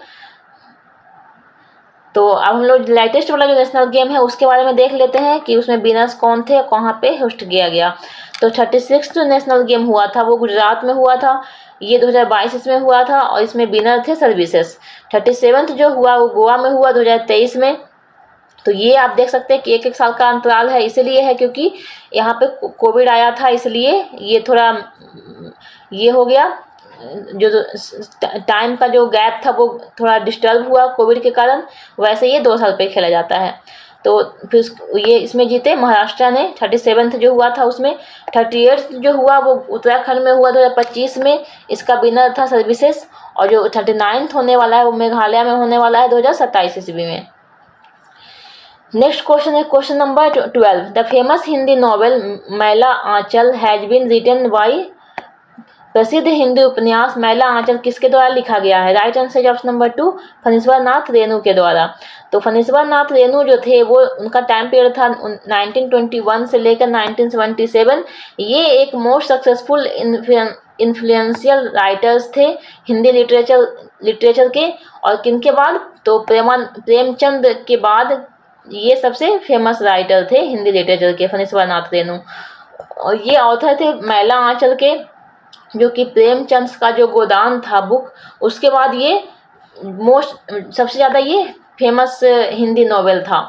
तो अब हम लोग लेटेस्ट वाला जो नेशनल गेम है उसके बारे में देख लेते हैं कि उसमें विनर्स कौन थे और कहाँ पे होस्ट किया गया। तो 36 जो नेशनल गेम हुआ था वो गुजरात में हुआ था। ये 2022 इसमें हुआ था, और इसमें विनर थे सर्विसेज। 37 जो हुआ वो गोवा में हुआ 2023 में। तो ये आप देख सकते हैं कि 1-1 साल का अंतराल है, इसलिए है क्योंकि यहाँ पे कोविड आया था, इसलिए ये थोड़ा ये हो गया। जो टाइम का जो गैप था वो थोड़ा डिस्टर्ब हुआ कोविड के कारण। वैसे ये 2 साल पे खेला जाता है। तो फिर ये इसमें जीते महाराष्ट्र ने। 37 जो हुआ था उसमें। 38 जो हुआ वो उत्तराखंड में हुआ 2025 में, इसका विनर था सर्विसेज। और जो 39 होने वाला है वो मेघालय में होने वाला है 2027 ईस्वी में। नेक्स्ट क्वेश्चन है question number 12। The famous Hindi novel मैला आंचल हैज बीन रिटन बाय? प्रसिद्ध हिंदी उपन्यास मैला आंचल किसके द्वारा लिखा गया है? Right answer option number 2 Phanishwar Nath Renu के द्वारा। तो फणीश्वर नाथ रेणु जो थे वो उनका टाइम पीरियड था 1921 से लेकर 1977। ये एक मोस्ट सक्सेसफुल इन्फ्लुएंशियल राइटर्स थे हिंदी लिटरेचर के। और किनके बाद? तो प्रेमचंद के बाद ये सबसे फेमस राइटर थे हिंदी लिटरेचर के, फणीश्वर नाथ रेणु। और ये ऑथर थे मैला आंचल के, जो कि प्रेमचंद का जो गोदान था बुक, उसके बाद ये सबसे ज़्यादा ये फेमस हिंदी नॉवेल था।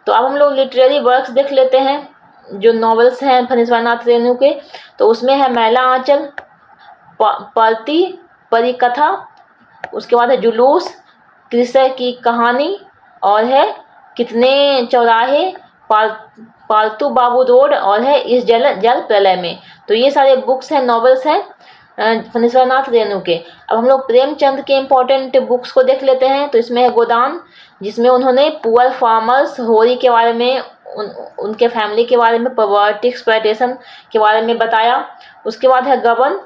तो अब हम लोग लिटरेरी वर्क्स देख लेते हैं जो नॉवेल्स हैं फणीश्वर नाथ रेणु के। तो उसमें है मैला आंचल, परिकथा, उसके बाद है जुलूस, कृष्ण की कहानी, और है कितने चौराहे, पालतू बाबू रोड, और है इस जल प्रलय में। तो ये सारे बुक्स हैं, नॉवेल्स हैं फणीश्वर नाथ रेणु के। अब हम लोग प्रेमचंद के इम्पोर्टेंट बुक्स को देख लेते हैं। तो इसमें है गोदान, जिसमें उन्होंने पुअर फार्मर्स होरी के बारे में, उनके फैमिली के बारे में, पॉवर्टी एक्सप्लॉयटेशन के बारे में बताया। उसके बाद है गबन,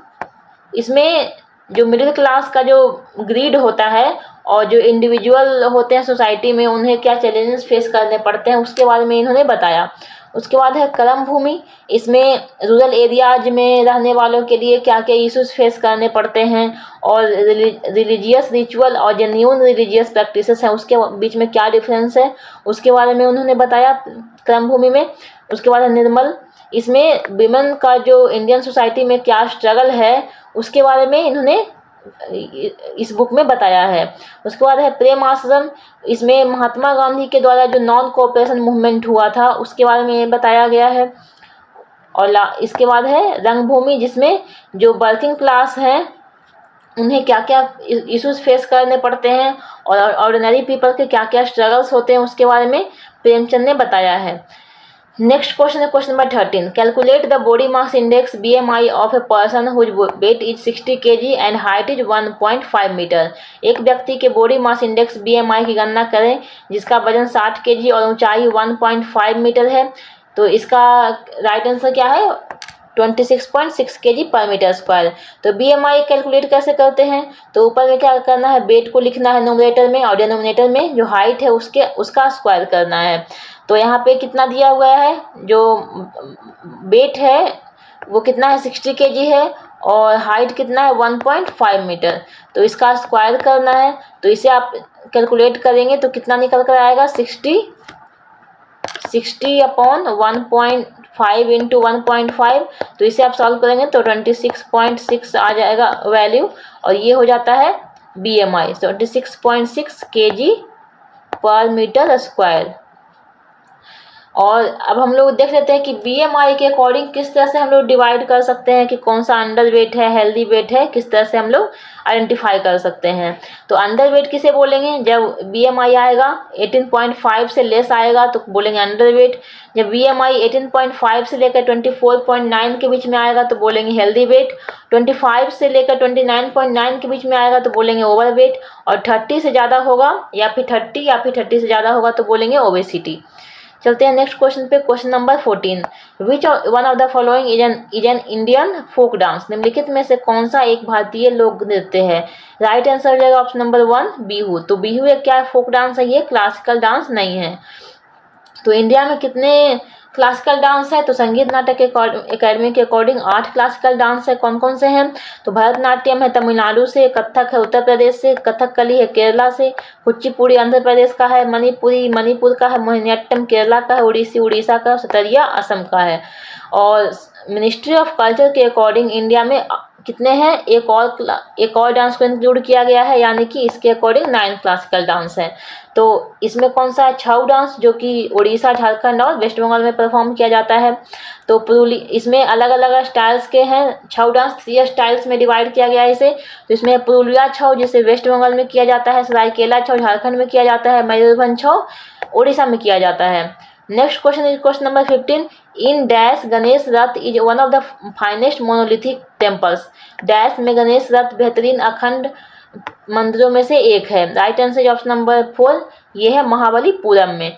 इसमें जो मिडिल क्लास का जो ग्रीड होता है और जो इंडिविजुअल होते हैं सोसाइटी में उन्हें क्या चैलेंजेस फेस करने पड़ते हैं उसके बारे में इन्होंने बताया। उसके बाद है कर्म भूमि, इसमें रूरल एरियाज में रहने वालों के लिए क्या क्या इश्यूज फेस करने पड़ते हैं और रिलीजियस रिचुअल और जेन्युइन रिलीजियस प्रैक्टिसेस हैं उसके बीच में क्या डिफरेंस है उसके बारे में उन्होंने बताया कर्म भूमि में। उसके बाद है निर्मल, इसमें विमेन का जो इंडियन सोसाइटी में क्या स्ट्रगल है उसके बारे में इन्होंने इस बुक में बताया है। उसके बाद है प्रेम आश्रम, इसमें महात्मा गांधी के द्वारा जो नॉन कोऑपरेशन मूवमेंट हुआ था उसके बारे में बताया गया है। और इसके बाद है रंगभूमि, जिसमें जो वर्किंग क्लास है उन्हें क्या क्या इश्यूज फेस करने पड़ते हैं और ऑर्डिनरी पीपल के क्या क्या स्ट्रगल्स होते हैं उसके बारे में प्रेमचंद ने बताया है। नेक्स्ट क्वेश्चन है question number 13, calculate the body mass index BMI of a person whose weight is 60 kg and height is 1.5 metre. एक व्यक्ति के बॉडी मास इंडेक्स BMI की गणना करें जिसका वजन 60 kg और ऊंचाई 1.5 मीटर है। तो इसका राइट आंसर क्या है? 26.6 kg पर मीटर स्क्वायर। तो BMI कैलकुलेट कैसे करते हैं? तो ऊपर में क्या करना है, वेट को लिखना है न्यूमरेटर में और डिनोमिनेटर में जो हाइट है उसका स्क्वायर करना है। तो यहाँ पे कितना दिया हुआ है, जो वेट है वो कितना है 60 kg है और हाइट कितना है 1.5 मीटर। तो इसका स्क्वायर करना है। तो इसे आप कैलकुलेट करेंगे तो कितना निकल कर आएगा, 60 अपॉन 1.5 इंटू 1.5। तो इसे आप सॉल्व करेंगे तो 26.6 आ जाएगा वैल्यू और ये हो जाता है BMI 26.6 kg पर मीटर स्क्वायर। और अब हम लोग देख लेते हैं कि BMI के अकॉर्डिंग किस तरह से हम लोग डिवाइड कर सकते हैं कि कौन सा अंडर वेट है, हेल्दी वेट है, किस तरह से हम लोग आइडेंटिफाई कर सकते हैं। तो अंडर वेट किसे बोलेंगे? जब BMI आएगा 18.5 से लेस आएगा तो बोलेंगे अंडर वेट। जब BMI 18.5 से लेकर 24.9 के बीच में आएगा तो बोलेंगे हेल्दी वेट। 25 से लेकर 29.9 के बीच में आएगा तो बोलेंगे ओवर वेट। और 30 से ज़्यादा होगा या फिर 30 से ज़्यादा होगा तो बोलेंगे ओबेसिटी। चलते हैं नेक्स्ट क्वेश्चन पे, question number 14, which one of the following is an Indian folk dance. निम्नलिखित में से कौन सा एक भारतीय लोक नृत्य है? राइट आंसर हो जाएगा ऑप्शन नंबर 1 बिहू। तो बिहू एक क्या फोक डांस है, ये क्लासिकल डांस नहीं है। तो इंडिया में कितने क्लासिकल डांस है? तो संगीत नाटक एकेडमी के अकॉर्डिंग 8 क्लासिकल डांस है। कौन कौन से हैं? तो भरतनाट्यम है तमिलनाडु से, कथक है उत्तर प्रदेश से, कथकली है केरला से, कुचिपुड़ी आंध्र प्रदेश का है, मणिपुरी मणिपुर का है, मोहिनीअट्टम केरला का है, उड़ीसी उड़ीसा का, सतरिया असम का है। और मिनिस्ट्री ऑफ कल्चर के अकॉर्डिंग इंडिया में कितने हैं? एक और डांस को इंक्लूड किया गया है, यानी कि इसके अकॉर्डिंग 9 क्लासिकल डांस है। तो इसमें कौन सा है? छऊ डांस, जो कि उड़ीसा, झारखंड और वेस्ट बंगाल में परफॉर्म किया जाता है। तो इसमें अलग अलग स्टाइल्स के हैं। छऊ डांस 3 स्टाइल्स में डिवाइड किया गया है इसे। तो इसमें पुरुलिया छऊ जिसे वेस्ट बंगाल में किया जाता है, सरायकेला छऊ झारखंड में किया जाता है, मयूरभंज छऊ उड़ीसा में किया जाता है। Next question is question number 15, in dash Ganesh Ratha is one of the finest monolithic temples. Dash में गणेश रथ बेहतरीन अखंड मंदिरों में से एक है। राइट आंसर ऑप्शन नंबर 4, ये है महाबलीपुरम में।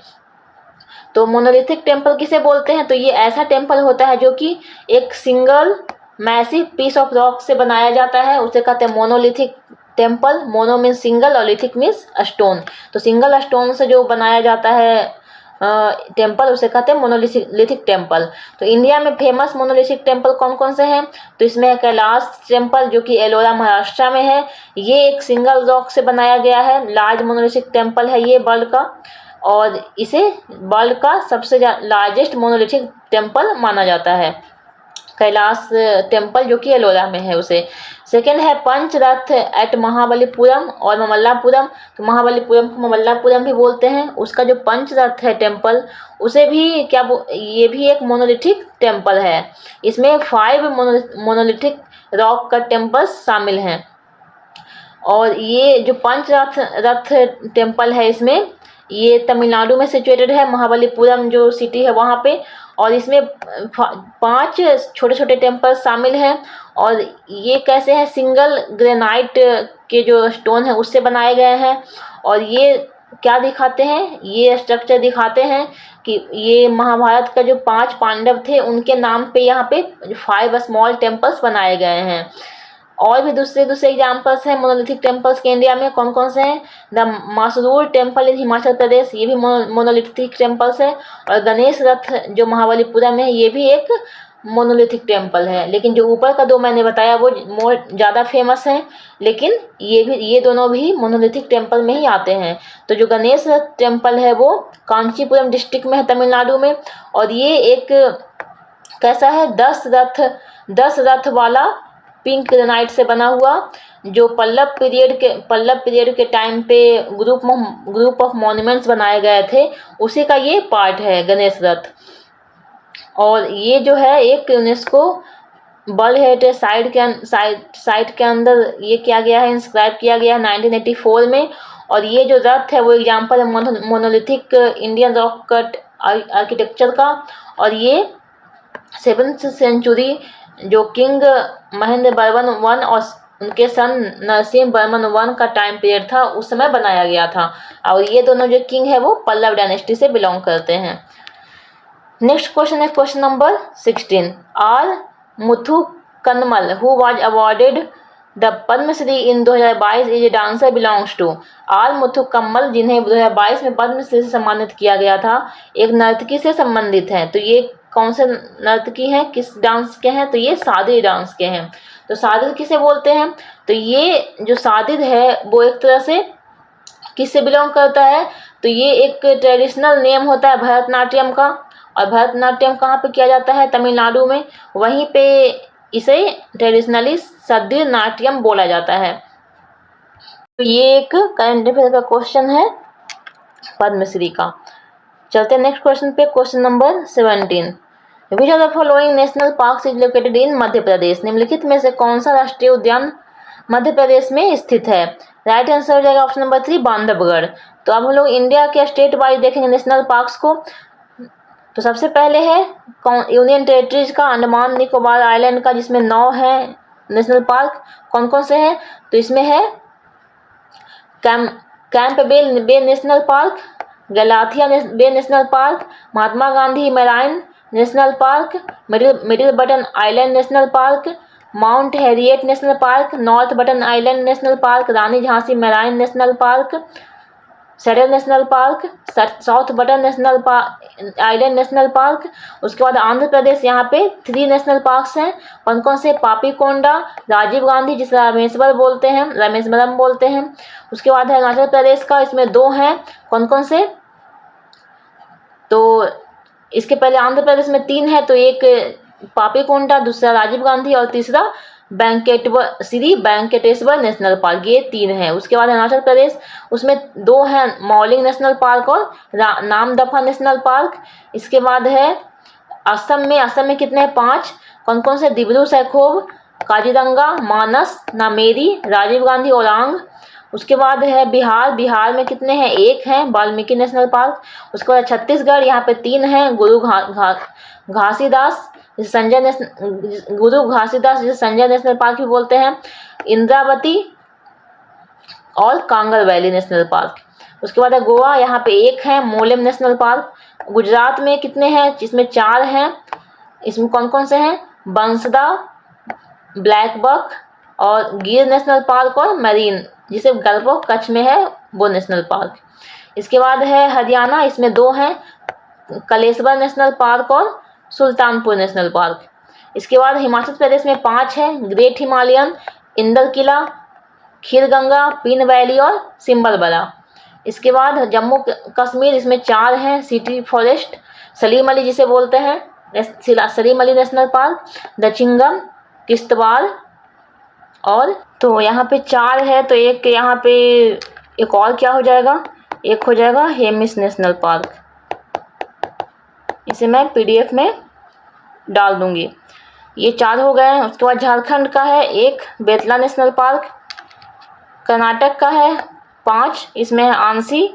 तो मोनोलिथिक टेम्पल किसे बोलते हैं? तो ये ऐसा टेम्पल होता है जो कि एक single massive piece of rock से बनाया जाता है, उसे कहते हैं monolithic temple. Mono means single और लिथिक मीन्स स्टोन। तो सिंगल स्टोन से जो बनाया जाता है टेम्पल उसे कहते हैं मोनोलिथिक टेम्पल। तो इंडिया में फेमस मोनोलिथिक टेम्पल कौन कौन से हैं? तो इसमें है कैलाश टेम्पल जो कि एलोरा महाराष्ट्र में है। ये एक सिंगल रॉक से बनाया गया है, लार्ज मोनोलिथिक टेम्पल है ये वर्ल्ड का, और इसे वर्ल्ड का सबसे लार्जेस्ट मोनोलिथिक टेम्पल माना जाता है, कैलाश टेम्पल जो कि एलोरा में है उसे। सेकेंड है पंचरथ एट महाबलीपुरम और ममल्लापुरम। तो महाबलीपुरम को ममल्लापुरम भी बोलते हैं। उसका जो पंचरथ है टेम्पल उसे भी ये भी एक मोनोलिथिक टेम्पल है। इसमें 5 मोनोलिथिक रॉक का टेम्पल शामिल हैं। और ये जो पंचरथ टेम्पल है इसमें ये तमिलनाडु में सिचुएटेड है, महाबलीपुरम जो सिटी है वहाँ पे। और इसमें 5 छोटे छोटे टेम्पल शामिल हैं। और ये कैसे हैं? सिंगल ग्रेनाइट के जो स्टोन है उससे बनाए गए हैं। और ये क्या दिखाते हैं? ये स्ट्रक्चर दिखाते हैं कि ये महाभारत का जो 5 पांडव थे उनके नाम पे यहाँ पे 5 स्मॉल टेम्पल्स बनाए गए हैं। और भी दूसरे एग्जाम्पल्स हैं मोनोलिथिक टेम्पल्स के इंडिया में। कौन कौन से हैं? The मासरूर temple in Himachal Pradesh, ये भी मोनोलिथिक टेम्पल्स है। और गणेश रथ जो महाबलीपुरम में है ये भी एक मोनोलिथिक टेम्पल है। लेकिन जो ऊपर का 2 मैंने बताया वो ज़्यादा फेमस हैं, लेकिन ये दोनों भी मोनोलिथिक टेम्पल में ही आते हैं। तो जो गणेश रथ टेम्पल है वो कांचीपुरम डिस्ट्रिक्ट में है तमिलनाडु में। और ये एक कैसा है? 10 रथ वाला पिंक ग्रेनाइट से बना हुआ, जो पल्लव पीरियड के टाइम पे ग्रुप ऑफ मॉन्यूमेंट्स बनाए गए थे उसी का ये पार्ट है गणेश रथ। और ये जो है एक यूनेस्को वर्ल्ड हेरिटेज साइट के अंदर ये किया गया है, इंस्क्राइब किया गया है 1984 में। और ये जो रथ है वो एग्जाम्पल है monolithic Indian rock cut architecture का। और ये 7th सेंचुरी जो किंग महेंद्र बर्मन वन और उनके सन नरसिंह बर्मन वन का टाइम पीरियड था, उस समय बनाया गया था। और ये दोनों जो किंग है वो पल्लव डायनेस्टी से बिलोंग करते हैं। नेक्स्ट क्वेश्चन है question number 16। R Muthu Kannammal who was awarded the Padma Shri in 2022 is a dancer belongs to. R Muthu Kammal जिन्हें 2022 में पद्मश्री से सम्मानित किया गया था, एक नर्तकी से संबंधित है। तो ये कौन से नर्तकी हैं, किस डांस के हैं? तो ये सादिर डांस के हैं। तो सादिर किसे बोलते हैं? तो ये जो सादिर है वो एक तरह से किससे बिलोंग करता है? तो ये एक ट्रेडिशनल नेम होता है भरतनाट्यम का, और भरतनाट्यम कहाँ पे किया जाता है? तमिलनाडु में। वहीं पे इसे ट्रेडिशनली सद्दिर नाट्यम बोला जाता है। तो ये एक करंट अफेयर का क्वेश्चन है पद्मश्री का। चलते हैं नेक्स्ट क्वेश्चन पे, question number 17। Which of the following national parks is located in Madhya Pradesh. निम्नलिखित में से कौन सा राष्ट्रीय उद्यान मध्य प्रदेश में स्थित है? राइट आंसर हो जाएगा ऑप्शन नंबर 3 बांधवगढ़। तो अब हम लोग इंडिया के स्टेट वाइज देखेंगे नेशनल पार्क्स को। तो सबसे पहले है यूनियन टेरिटरीज का अंडमान निकोबार आइलैंड का, जिसमें 9 है नेशनल पार्क। कौन कौन से हैं? तो इसमें है Campbell bay national park, Galathea bay national park, Mahatma Gandhi marine national park, middle Button island national park, mount Harriet national park, north Button island national park, Rani Jhansi marine national park, saddle national park, south Button national island national park. उसके बाद आंध्र प्रदेश, यहाँ पे 3 national parks हैं। कौन कौन से? पापीकोंडा, राजीव गांधी जिसे रामेश्वरम बोलते हैं। उसके बाद है अरुणाचल प्रदेश का, इसमें 2 हैं। कौन कौन से? तो इसके पहले आंध्र प्रदेश में 3 है, तो एक पापीकोंडा, दूसरा राजीव गांधी और तीसरा श्री वेंकटेश्वर नेशनल पार्क। ये 3 है। उसके बाद अरुणाचल प्रदेश, उसमें 2 हैं, मौलिंग नेशनल पार्क और नामदफा नेशनल पार्क। इसके बाद है असम में कितने हैं? 5। कौन कौन से? दिब्रू सैखोव, काजीरंगा, मानस, नामेरी, राजीव गांधी ओरांग। उसके बाद है बिहार में कितने हैं? 1 हैं, वाल्मीकि नेशनल पार्क। उसके बाद छत्तीसगढ़, यहाँ पे 3 हैं, गुरु घासीदास जिसे संजय नेशनल पार्क भी बोलते हैं, इंद्रावती और कांगर वैली नेशनल पार्क। उसके बाद है गोवा, यहाँ पे 1 है, मोलेम नेशनल पार्क। गुजरात में कितने हैं? इसमें 4 हैं। इसमें कौन कौन से हैं? बंसदा, ब्लैक बक और गिर नेशनल पार्क और मरीन जिसे गलबो कच्छ में है वो नेशनल पार्क। इसके बाद है हरियाणा, इसमें 2 हैं, कलेश्वर नेशनल पार्क और सुल्तानपुर नेशनल पार्क। इसके बाद हिमाचल प्रदेश में 5 है, ग्रेट हिमालयन, इंदर किला, खीरगंगा, पीन वैली और सिम्बलबला। इसके बाद जम्मू कश्मीर, इसमें 4 हैं, सिटी फॉरेस्ट, सलीम अली जिसे बोलते हैं सलीम अली नेशनल पार्क, दचिंगम, किश्तवाड़ और तो यहाँ पे 4 है। तो एक यहाँ पे एक और क्या हो जाएगा? एक हो जाएगा हेमिस नेशनल पार्क। इसे मैं PDF में डाल दूंगी। ये 4 हो गए हैं। उसके बाद झारखंड का है 1, बेतला नेशनल पार्क। कर्नाटक का है 5, इसमें है आंसी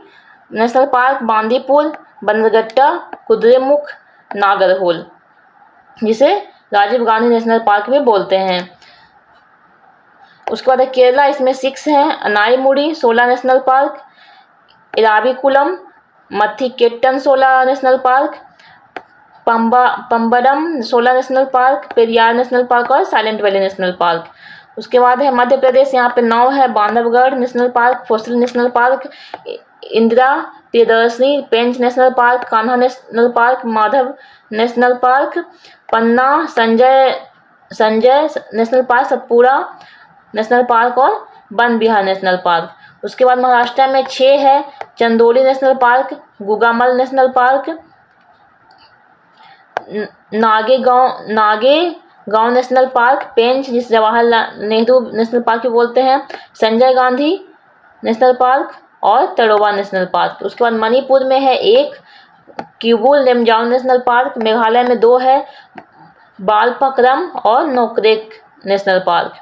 नेशनल पार्क, बांदीपुर, बंदरगट्टा, कुद्रेमुख, नागरहोल जिसे राजीव गांधी नेशनल पार्क भी बोलते हैं। उसके बाद है केरला, इसमें 6 हैं, Anamudi 16 national park, Eravikulam, Mathikettan 16 national park, Pambadum 16 national park, Periyar national park और साइलेंट वैली नेशनल पार्क। उसके बाद है मध्य प्रदेश, यहाँ पे 9 है, Bandhavgarh national park, fossil national park, Indira Priyadarshini Pench national park, Kanha national park, Madhav national park, Panna Sanjay national park, Satpura national park और वन विहार नेशनल पार्क। उसके बाद महाराष्ट्र में 6 है, Chandoli national park, Gugamal national park, Navegaon national park, पेंच जिसे जवाहरलाल नेहरू नेशनल पार्क भी बोलते हैं, संजय गांधी नेशनल पार्क और तड़ोवा नेशनल पार्क। उसके बाद मणिपुर में है 1, क्यूबुल लेमजाओ नेशनल पार्क। मेघालय में 2 है, बालपक्रम और नोकरेक नेशनल पार्क।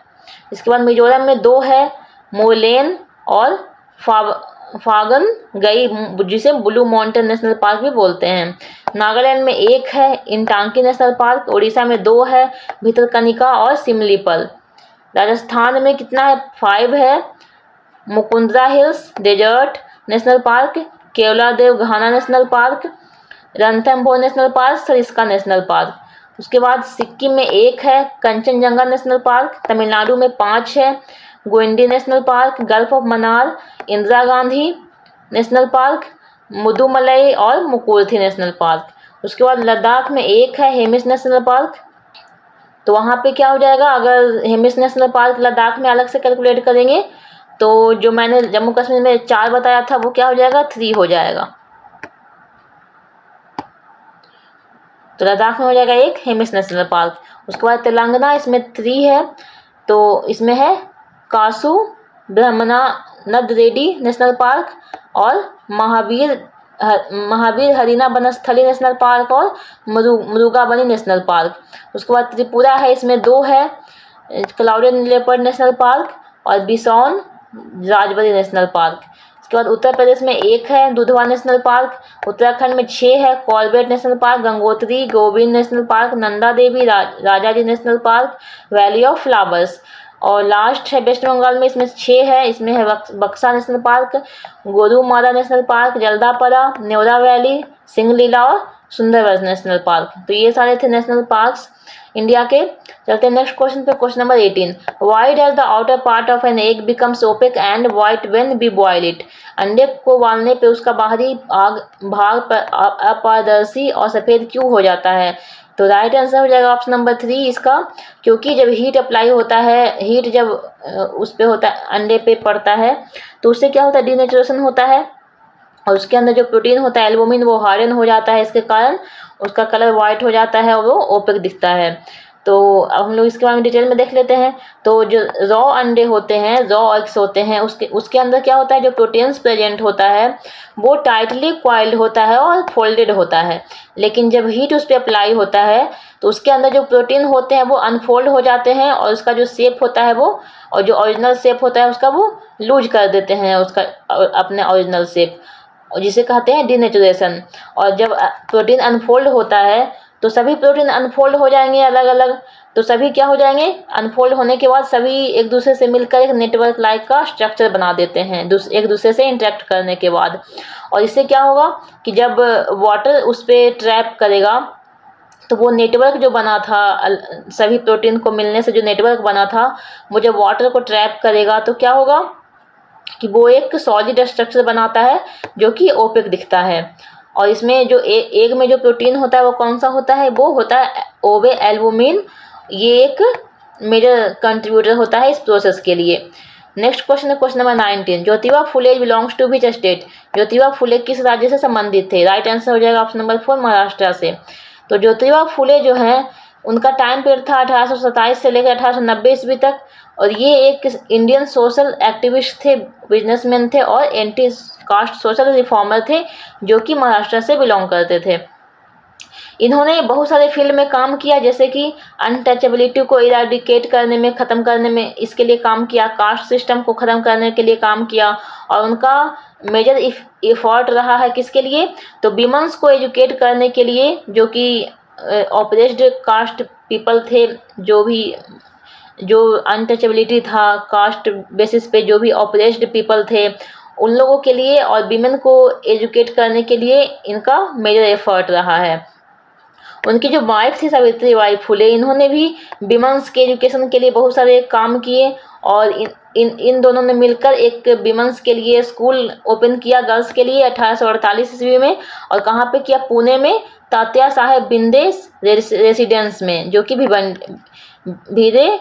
इसके बाद मिजोरम में 2 है, मोलेन और फागन गई, जिसे ब्लू माउंटेन नेशनल पार्क भी बोलते हैं। नागालैंड में 1 है, इंटांकी नेशनल पार्क। उड़ीसा में 2 है, भितरकनिका और सिमलीपल। राजस्थान में कितना है? 5 है, Mukundra hills desert national park, Keoladeo Ghana national park, Ranthambore national park, Sariska national park. उसके बाद सिक्किम में 1 है, कंचनजंगा नेशनल पार्क। तमिलनाडु में 5 है, Guindy national park, gulf of Mannar, Indira Gandhi national park, Mudumalai और मुकुर्थी नेशनल पार्क। उसके बाद लद्दाख में 1 है, हेमिस नेशनल पार्क। तो वहाँ पे क्या हो जाएगा, अगर हेमिस नेशनल पार्क लद्दाख में अलग से कैलकुलेट करेंगे तो जो मैंने जम्मू कश्मीर में 4 बताया था वो क्या हो जाएगा, 3 हो जाएगा। तो लद्दाख में हो जाएगा 1 हेमिस नेशनल पार्क। उसके बाद तेलंगाना, इसमें 3 है, तो इसमें है कासू ब्रह्मना नद रेड्डी नेशनल पार्क और महावीर हरिना वनस्थली नेशनल पार्क और मृगाबनी नेशनल पार्क। उसके बाद त्रिपुरा है, इसमें 2 है, क्लाउडेड लेपर्ड नेशनल पार्क और बिसौन राजबरी नेशनल पार्क। इसके बाद उत्तर प्रदेश में 1 है, दुधवा नेशनल पार्क। उत्तराखंड में 6 है, Corbett national park, Gangotri Govind national park, Nanda Devi Rajaji national park, valley of flowers. और लास्ट है वेस्ट बंगाल में, इसमें 6 है, इसमें है Buxa national park, Gorumara national park, Jaldapara, Neora valley, Singalila और सुंदरबन नेशनल पार्क। तो ये सारे थे नेशनल पार्क्स इंडिया के। चलते हैं नेक्स्ट क्वेश्चन पे, question number 18। Why does the outer part of an egg becomes opaque and white when we boil it? अंडे को उबालने पे उसका बाहरी भाग अपारदर्शी और सफ़ेद क्यों हो जाता है? तो राइट आंसर हो जाएगा ऑप्शन नंबर 3 इसका, क्योंकि जब हीट अप्लाई होता है, हीट जब उस पे होता है, अंडे पे पड़ता है, तो उससे क्या होता है, डीनेचुरेशन होता है और उसके अंदर जो प्रोटीन होता है एल्बुमिन वो हार्डन हो जाता है, इसके कारण उसका कलर वाइट हो जाता है और वो ओपेक दिखता है। तो अब हम लोग इसके बारे में डिटेल में देख लेते हैं। तो जो रॉ अंडे होते हैं, रॉ एग्स होते हैं, उसके अंदर क्या होता है, जो प्रोटीन्स प्रेजेंट होता है वो टाइटली कॉइल्ड होता है और फोल्डेड होता है। लेकिन जब हीट उस पर अप्लाई होता है तो उसके अंदर जो प्रोटीन होते हैं वो अनफोल्ड हो जाते हैं और उसका जो शेप होता है वो, और जो ओरिजिनल शेप होता है उसका वो लूज कर देते हैं, उसका अपने ओरिजिनल शेप, जिसे कहते हैं डीनेचुरेशन। और जब प्रोटीन अनफोल्ड होता है तो सभी प्रोटीन अनफोल्ड हो जाएंगे अलग अलग। तो सभी क्या हो जाएंगे, अनफोल्ड होने के बाद सभी एक दूसरे से मिलकर एक नेटवर्क लाइक का स्ट्रक्चर बना देते हैं एक दूसरे से इंटरेक्ट करने के बाद। और इससे क्या होगा कि जब वाटर उस पर ट्रैप करेगा तो वो नेटवर्क जो बना था, सभी प्रोटीन को मिलने से जो नेटवर्क बना था, वो जब वाटर को ट्रैप करेगा तो क्या होगा कि वो एक सॉलिड स्ट्रक्चर बनाता है जो कि ओपेक दिखता है। और इसमें जो एग में जो प्रोटीन होता है वो कौन सा होता है, वो होता है ओवे एल्बुमिन। ये एक मेजर कंट्रीब्यूटर होता है इस प्रोसेस के लिए। नेक्स्ट क्वेश्चन है question number 19। Jyotiba Phule belongs to which state? Jyotiba Phule किस राज्य से संबंधित थे? राइट आंसर हो जाएगा ऑप्शन नंबर 4 महाराष्ट्र से। तो ज्योतिबा फुले जो हैं उनका टाइम पीरियड था 1827 से लेकर 1890 ईस्वी तक, और ये एक इंडियन सोशल एक्टिविस्ट थे, बिजनेसमैन थे और एंटी कास्ट सोशल रिफॉर्मर थे जो कि महाराष्ट्र से बिलोंग करते थे। इन्होंने बहुत सारे फील्ड में काम किया, जैसे कि अनटचेबिलिटी को इराडिकेट करने में, ख़त्म करने में इसके लिए काम किया, कास्ट सिस्टम को ख़त्म करने के लिए काम किया, और उनका मेजर एफर्ट रहा है किसके लिए, तो विमेंस को एजुकेट करने के लिए, जो कि ऑपरेस्ड कास्ट पीपल थे, जो अनटचेबिलिटी था, कास्ट बेसिस पे जो भी ऑपरेस्ड पीपल थे उन लोगों के लिए, और विमेन को एजुकेट करने के लिए इनका मेजर एफर्ट रहा है। उनकी जो वाइफ थी सावित्री बाई फुले, इन्होंने भी विमेंस के एजुकेशन के लिए बहुत सारे काम किए, और इन दोनों ने मिलकर एक विमेंस के लिए स्कूल ओपन किया गर्ल्स के लिए 1848 ईस्वी में। और कहाँ पे किया, पुणे में तात्या साहेब बिंदे रेसिडेंस में, जो कि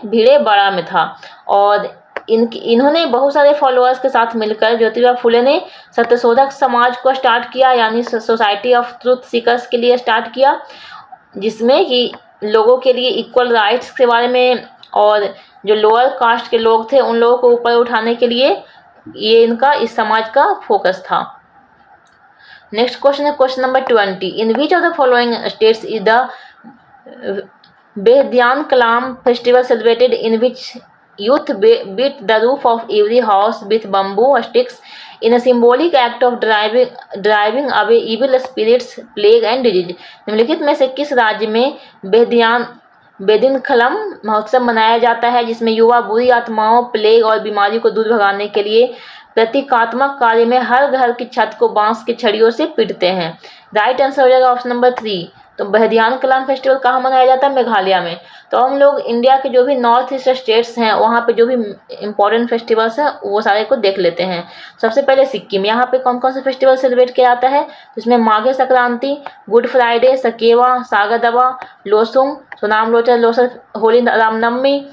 भीड़े बड़ा में था। और इन्होंने बहुत सारे फॉलोअर्स के साथ मिलकर ज्योतिबा फुले ने सत्यशोधक समाज को स्टार्ट किया, यानी सोसाइटी ऑफ ट्रूथ सीकर्स के लिए स्टार्ट किया, जिसमें कि लोगों के लिए इक्वल राइट्स के बारे में और जो लोअर कास्ट के लोग थे उन लोगों को ऊपर उठाने के लिए ये इनका इस समाज का फोकस था। नेक्स्ट क्वेश्चन है question number 20। In which of the following states is the Behdienkhlam festival celebrated in which youth beat the roof of every house with bamboo sticks in a symbolic act of driving away evil spirits, plague and disease. निम्नलिखित में से किस राज्य में बेदिनखलम महोत्सव मनाया जाता है, जिसमें युवा बुरी आत्माओं, प्लेग और बीमारी को दूर भगाने के लिए प्रतीकात्मक कार्य में हर घर की छत को बांस की छड़ियों से पीटते हैं? राइट आंसर हो जाएगा ऑप्शन नंबर 3। तो बेहदियान कलाम फेस्टिवल कहाँ मनाया जाता है? मेघालय में। तो हम लोग इंडिया के जो भी नॉर्थ ईस्ट स्टेट्स हैं वहाँ पे जो भी इंपॉर्टेंट फेस्टिवल्स हैं वो सारे को देख लेते हैं। सबसे पहले सिक्किम, यहाँ पे कौन कौन से फेस्टिवल सेलिब्रेट किया जाता है? इसमें माघे संक्रांति, गुड फ्राइडे, सकेवा, सागरदावा, लोसुंग, सोनाम लोचर लोसर, होली, रामनवमी।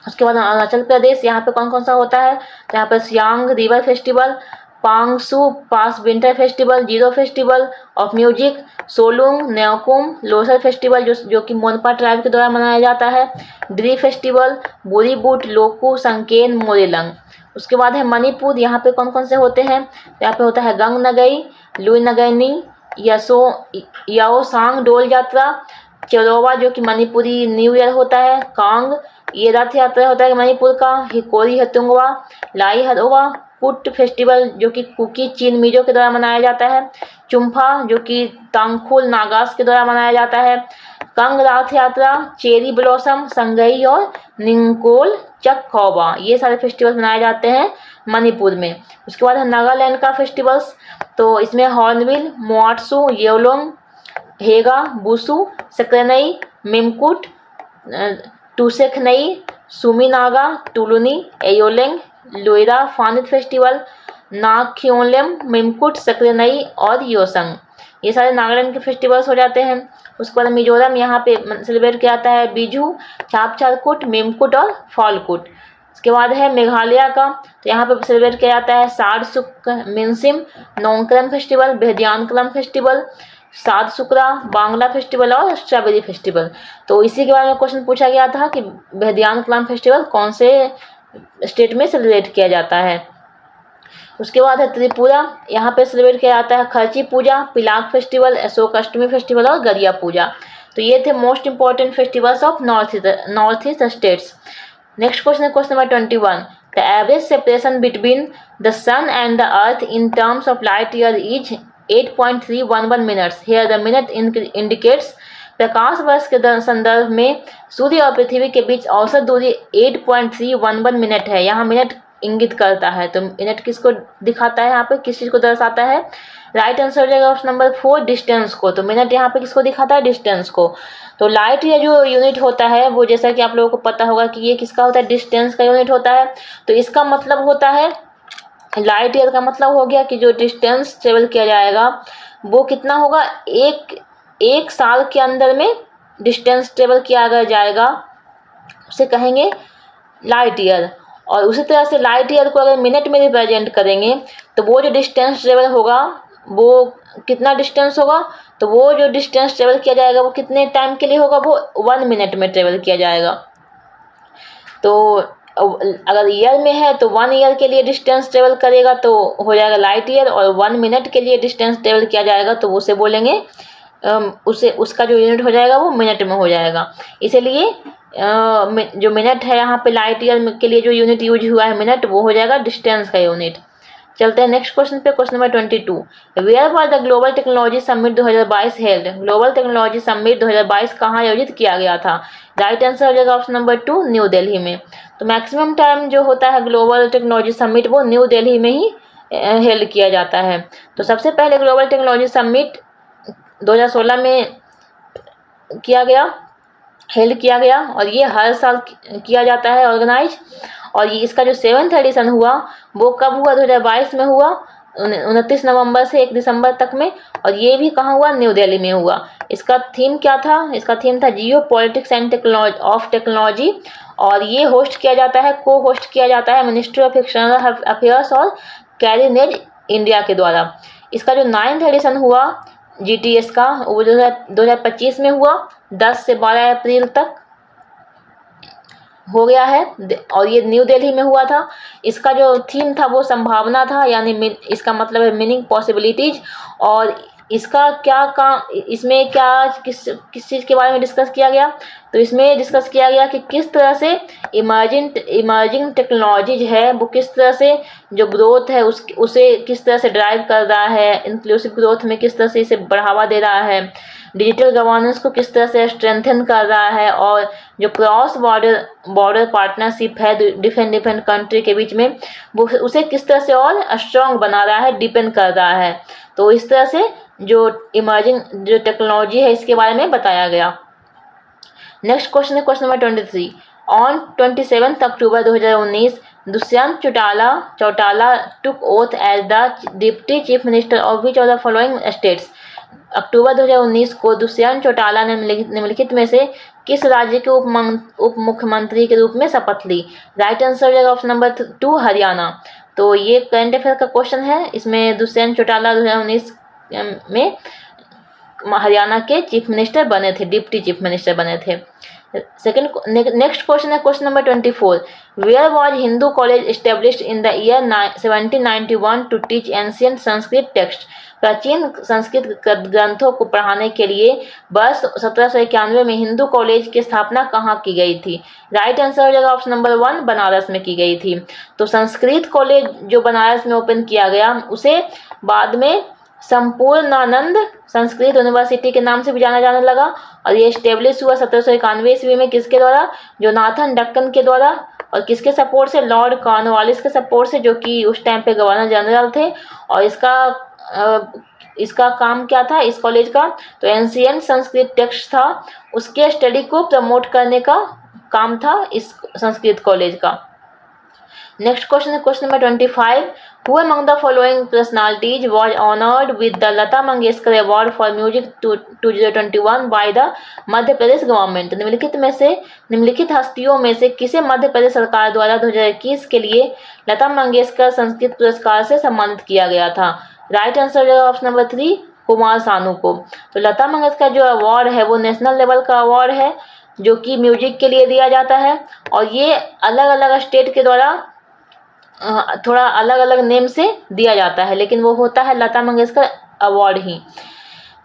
उसके बाद अरुणाचल प्रदेश, यहाँ पे कौन कौन सा होता है? तो यहाँ पर Siang river festival, Pangsu pass winter festival, zero festival of music, Solung, Nyokum Losar festival जो कि मोनपा ट्राइब के द्वारा मनाया जाता है, ड्री फेस्टिवल, बुरीबूट, लोकू, संकेन, मोरेलंग। उसके बाद है मणिपुर, यहाँ पे कौन कौन से होते हैं? यहाँ पे होता है गंग नगई, लुई नगैनी, याओसांग डोल यात्रा, चरोवा जो कि मणिपुरी न्यू ईयर होता है, कांग ये रथ यात्रा होता है मणिपुर का, हिकोरी हतुंगवा, लाई हरोवा, कुट फेस्टिवल जो कि कुकी चीन मिजो के द्वारा मनाया जाता है, चुम्फा जो कि तांगखुल नागास के द्वारा मनाया जाता है, कंग रथ यात्रा, चेरी ब्लॉसम, संगई और निंगकोल चकखौबा, ये सारे फेस्टिवल्स मनाए जाते हैं मणिपुर में। उसके बाद है नागालैंड का फेस्टिवल्स, तो इसमें हॉर्नबिल, मोआट्सू, येलोंग, हेगा, बुसु, सक्रेनई, मिमकुट, टूसेखनई, सुमीनागा, टुलुनी, एयोलेंग, लोइरा, फानित फेस्टिवल, नागख्योलेम, मिमकुट, सक्रेनई और योसंग, ये सारे नागालैंड के फेस्टिवल्स हो जाते हैं। उसके बाद मिजोरम, यहाँ पे सेलिब्रेट किया जाता है बिजू, छापछारकुट, मिमकुट और फॉलकुट। उसके बाद है मेघालय का, तो यहाँ पे सेलिब्रेट किया जाता है सारसुक मिनसिम, नोंगक्रम फेस्टिवल, बेहदियानकलम फेस्टिवल, साद सुकरा, बांग्ला फेस्टिवल और स्ट्रॉबेरी फेस्टिवल। तो इसी के बारे में क्वेश्चन पूछा गया था कि बेहदियानकलम फेस्टिवल कौन से स्टेट में सेलिब्रेट किया जाता है। उसके बाद है त्रिपुरा, यहाँ पे सेलिब्रेट किया जाता है खर्ची पूजा, पिलाक फेस्टिवल, अशोक अष्टमी फेस्टिवल और गरिया पूजा। तो ये थे most important festivals of north east states. Next question है question number 21। The average separation between the sun and the earth in terms of light year is 8.311 minutes. Here the minute indicates प्रकाश वर्ष के संदर्भ में सूर्य और पृथ्वी के बीच औसत दूरी 8.311 मिनट है। यहाँ मिनट इंगित करता है, तो मिनट किसको दिखाता है? यहाँ पे किस चीज़ को दर्शाता है? राइट आंसर हो जाएगा ऑप्शन नंबर 4, डिस्टेंस को। तो मिनट यहाँ पे किसको दिखाता है? डिस्टेंस को। तो लाइट या जो यूनिट होता है वो जैसा कि आप लोगों को पता होगा कि ये किसका होता है? डिस्टेंस का यूनिट होता है। तो इसका मतलब होता है, लाइट ईयर का मतलब हो गया कि जो डिस्टेंस ट्रेवल किया जाएगा वो कितना होगा? एक साल के अंदर में डिस्टेंस ट्रेवल किया अगर जाएगा उसे कहेंगे लाइट ईयर। और उसी तरह से लाइट ईयर को अगर मिनट में रिप्रेजेंट करेंगे तो वो जो डिस्टेंस ट्रेवल होगा वो कितना डिस्टेंस होगा? तो वो जो डिस्टेंस ट्रेवल किया जाएगा वो कितने टाइम के लिए होगा? वो 1 मिनट में ट्रेवल किया जाएगा। तो अगर ईयर में है तो 1 ईयर के लिए डिस्टेंस ट्रेवल करेगा तो हो जाएगा लाइट ईयर, और 1 मिनट के लिए डिस्टेंस ट्रेवल किया जाएगा तो उसे बोलेंगे उसका जो यूनिट हो जाएगा वो मिनट में हो जाएगा। इसीलिए जो मिनट है यहाँ पे लाइट ईयर के लिए जो यूनिट यूज हुआ है मिनट, वो हो जाएगा डिस्टेंस का यूनिट। चलते हैं नेक्स्ट क्वेश्चन पे, question number 22। Where were the global technology summit 2022 held. Global technology summit 2022 कहाँ आयोजित किया गया था? राइट आंसर हो जाएगा ऑप्शन नंबर 2, न्यू दिल्ली में। तो मैक्सिमम टाइम जो होता है ग्लोबल टेक्नोलॉजी समिट वो न्यू दिल्ली में ही हेल्ड किया जाता है। तो सबसे पहले ग्लोबल टेक्नोलॉजी समिट 2016 में हेल्ड किया गया और ये हर साल किया जाता है ऑर्गेनाइज। और ये इसका जो 7th एडिशन हुआ वो कब हुआ? 2022 में हुआ, 29 नवंबर से 1 दिसंबर तक में। और ये भी कहाँ हुआ? न्यू दिल्ली में हुआ। इसका थीम क्या था? इसका थीम था जियो पॉलिटिक्स एंड टेक्नोलॉजी। और ये होस्ट किया जाता है, को होस्ट किया जाता है मिनिस्ट्री ऑफ एक्सटर्नल अफेयर्स और कैरिनेज इंडिया के द्वारा। इसका जो 9th एडिशन हुआ GTS का वो 2025 में हुआ, 10 से 12 अप्रैल तक हो गया है और ये न्यू दिल्ली में हुआ था। इसका जो थीम था वो संभावना था, यानी इसका मतलब है मीनिंग पॉसिबिलिटीज। और इसका क्या काम, इसमें क्या किस चीज़ के बारे में डिस्कस किया गया? तो इसमें डिस्कस किया गया कि किस तरह से इमर्जिंग टेक्नोलॉजी है वो किस तरह से जो ग्रोथ है उसे किस तरह से ड्राइव कर रहा है, इंक्लूसिव ग्रोथ में किस तरह से इसे बढ़ावा दे रहा है, डिजिटल गवर्नेंस को किस तरह से स्ट्रेंथन कर रहा है, और जो क्रॉस बॉर्डर पार्टनरशिप है डिफरेंट कंट्री के बीच में वो उसे किस तरह से और स्ट्रॉन्ग बना रहा है, डिपेंड कर रहा है। तो इस तरह से जो इमर्जिंग जो टेक्नोलॉजी है इसके बारे में बताया गया। नेक्स्ट क्वेश्चन है question number 23। On 27 October 2019 Dushyant Chautala took oath as the deputy chief minister of which of the following states. अक्टूबर 2019 को दुष्यंत चौटाला ने निम्नलिखित में से किस राज्य के उप मुख्यमंत्री के रूप में शपथ ली? राइट आंसर हो जाएगा ऑप्शन नंबर 2 हरियाणा। तो ये करंट अफेयर का क्वेश्चन है। इसमें दुष्यंत चौटाला 2019 में हरियाणा के चीफ मिनिस्टर बने थे, डिप्टी चीफ मिनिस्टर बने थे। नेक्स्ट क्वेश्चन है question number 24। Where was Hindu college established in the year 1791 to teach ancient Sanskrit text. प्राचीन संस्कृत ग्रंथों को पढ़ाने के लिए वर्ष 1791 में हिंदू कॉलेज की स्थापना कहाँ की गई थी? राइट आंसर हो जाएगा ऑप्शन नंबर 1 बनारस में की गई थी। तो संस्कृत कॉलेज जो बनारस में ओपन किया गया उसे बाद में संपूर्णानंद संस्कृत यूनिवर्सिटी के नाम से भी जाना जाने लगा, और ये स्टेब्लिश हुआ 1791 ईस्वी में किसके द्वारा? जोनाथन डक्कन के द्वारा। और किसके सपोर्ट से? लॉर्ड कॉर्नवालिस के सपोर्ट से, जो कि उस टाइम पे गवर्नर जनरल थे। और इसका काम क्या था इस कॉलेज का? तो एंशिएंट संस्कृत टेक्स्ट था, उसके स्टडी को प्रमोट करने का काम था इस संस्कृत कॉलेज का। नेक्स्ट क्वेश्चन है question number 25। Who among the following personalities was honored with the Lata Mangeshkar Award for Music 2021 by the Madhya Pradesh government? निम्नलिखित हस्तियों में से किसे मध्य प्रदेश सरकार द्वारा 2021 के लिए लता मंगेशकर संस्कृत पुरस्कार से सम्मानित किया गया था? राइट आंसर है ऑप्शन नंबर 3 कुमार सानू को। तो लता मंगेशकर जो अवार्ड है वो नेशनल लेवल का अवार्ड है जो कि म्यूजिक के लिए दिया जाता है, और ये अलग अलग स्टेट के द्वारा थोड़ा अलग अलग नेम से दिया जाता है, लेकिन वो होता है लता मंगेशकर अवार्ड ही।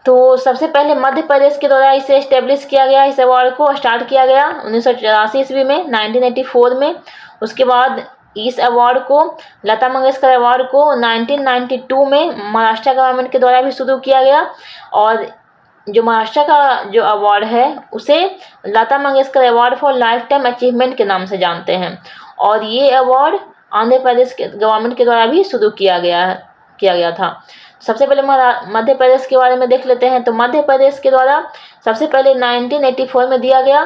तो सबसे पहले मध्य प्रदेश के द्वारा इसे एस्टेब्लिश किया गया, इस अवार्ड को स्टार्ट किया गया 1984 ईस्वी में 1984 में। उसके बाद इस अवार्ड को लता मंगेशकर अवार्ड को 1992 में महाराष्ट्र गवर्नमेंट के द्वारा भी शुरू किया गया, और जो महाराष्ट्र का जो अवार्ड है उसे Lata Mangeshkar award for lifetime achievement के नाम से जानते हैं। और ये अवार्ड आंध्र प्रदेश के गवर्नमेंट के द्वारा भी शुरू किया गया था। सबसे पहले मध्य प्रदेश के बारे में देख लेते हैं। तो मध्य प्रदेश के द्वारा सबसे पहले 1984 में दिया गया,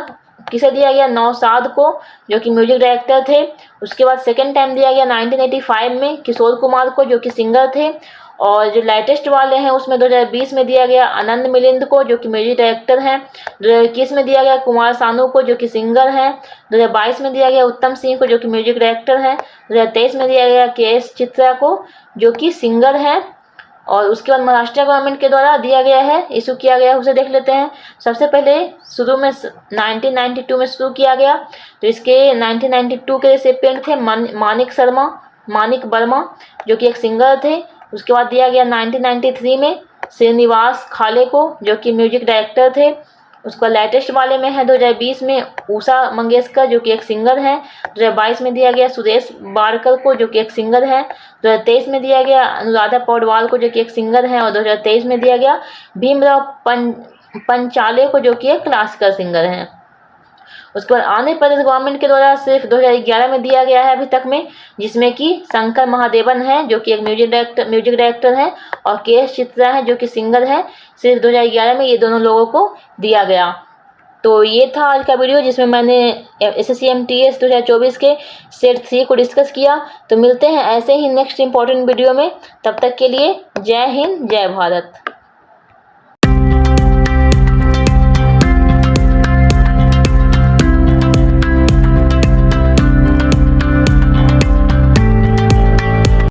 किसे दिया गया? नौशाद को, जो कि म्यूजिक डायरेक्टर थे। उसके बाद सेकेंड टाइम दिया गया 1985 में किशोर कुमार को, जो कि सिंगर थे। और जो लेटेस्ट वाले हैं उसमें 2020 में दिया गया आनंद मिलिंद को, जो कि म्यूजिक डायरेक्टर हैं। 2021 में दिया गया कुमार सानू को, जो कि सिंगर हैं। 2022 में दिया गया उत्तम सिंह को, जो कि म्यूजिक डायरेक्टर हैं। 2023 में दिया गया KS चित्रा को, जो कि सिंगर हैं। और उसके बाद महाराष्ट्र गवर्नमेंट के द्वारा दिया गया है, इशू किया गया, उसे देख लेते हैं। सबसे पहले शुरू में 1992 में शुरू किया गया। तो इसके 1992 के रेसिपिएंट थे मानिक वर्मा, जो कि एक सिंगर थे। उसके बाद दिया गया 1993 में श्रीनिवास खाले को, जो कि म्यूजिक डायरेक्टर थे। उसका लेटेस्ट वाले में है 2020 में उषा मंगेशकर, जो कि एक सिंगर हैं। 2022 में दिया गया सुरेश बारकर को, जो कि एक सिंगर हैं। 2023 में दिया गया अनुराधा पौडवाल को, जो कि एक सिंगर हैं। और 2023 में दिया गया भीमराव पंचाले को, जो कि एक क्लासिकल सिंगर हैं। उसके बाद आंध्र प्रदेश गवर्नमेंट के द्वारा सिर्फ 2011 में दिया गया है अभी तक में, जिसमें कि शंकर महादेवन हैं, जो कि एक म्यूजिक डायरेक्टर हैं, और KS चित्रा हैं, जो कि सिंगर हैं। सिर्फ 2011 में ये दोनों लोगों को दिया गया। तो ये था आज का वीडियो जिसमें मैंने SSC MTS 2024 के सेट 3 को डिस्कस किया। तो मिलते हैं ऐसे ही नेक्स्ट इंपॉर्टेंट वीडियो में। तब तक के लिए जय हिंद, जय भारत।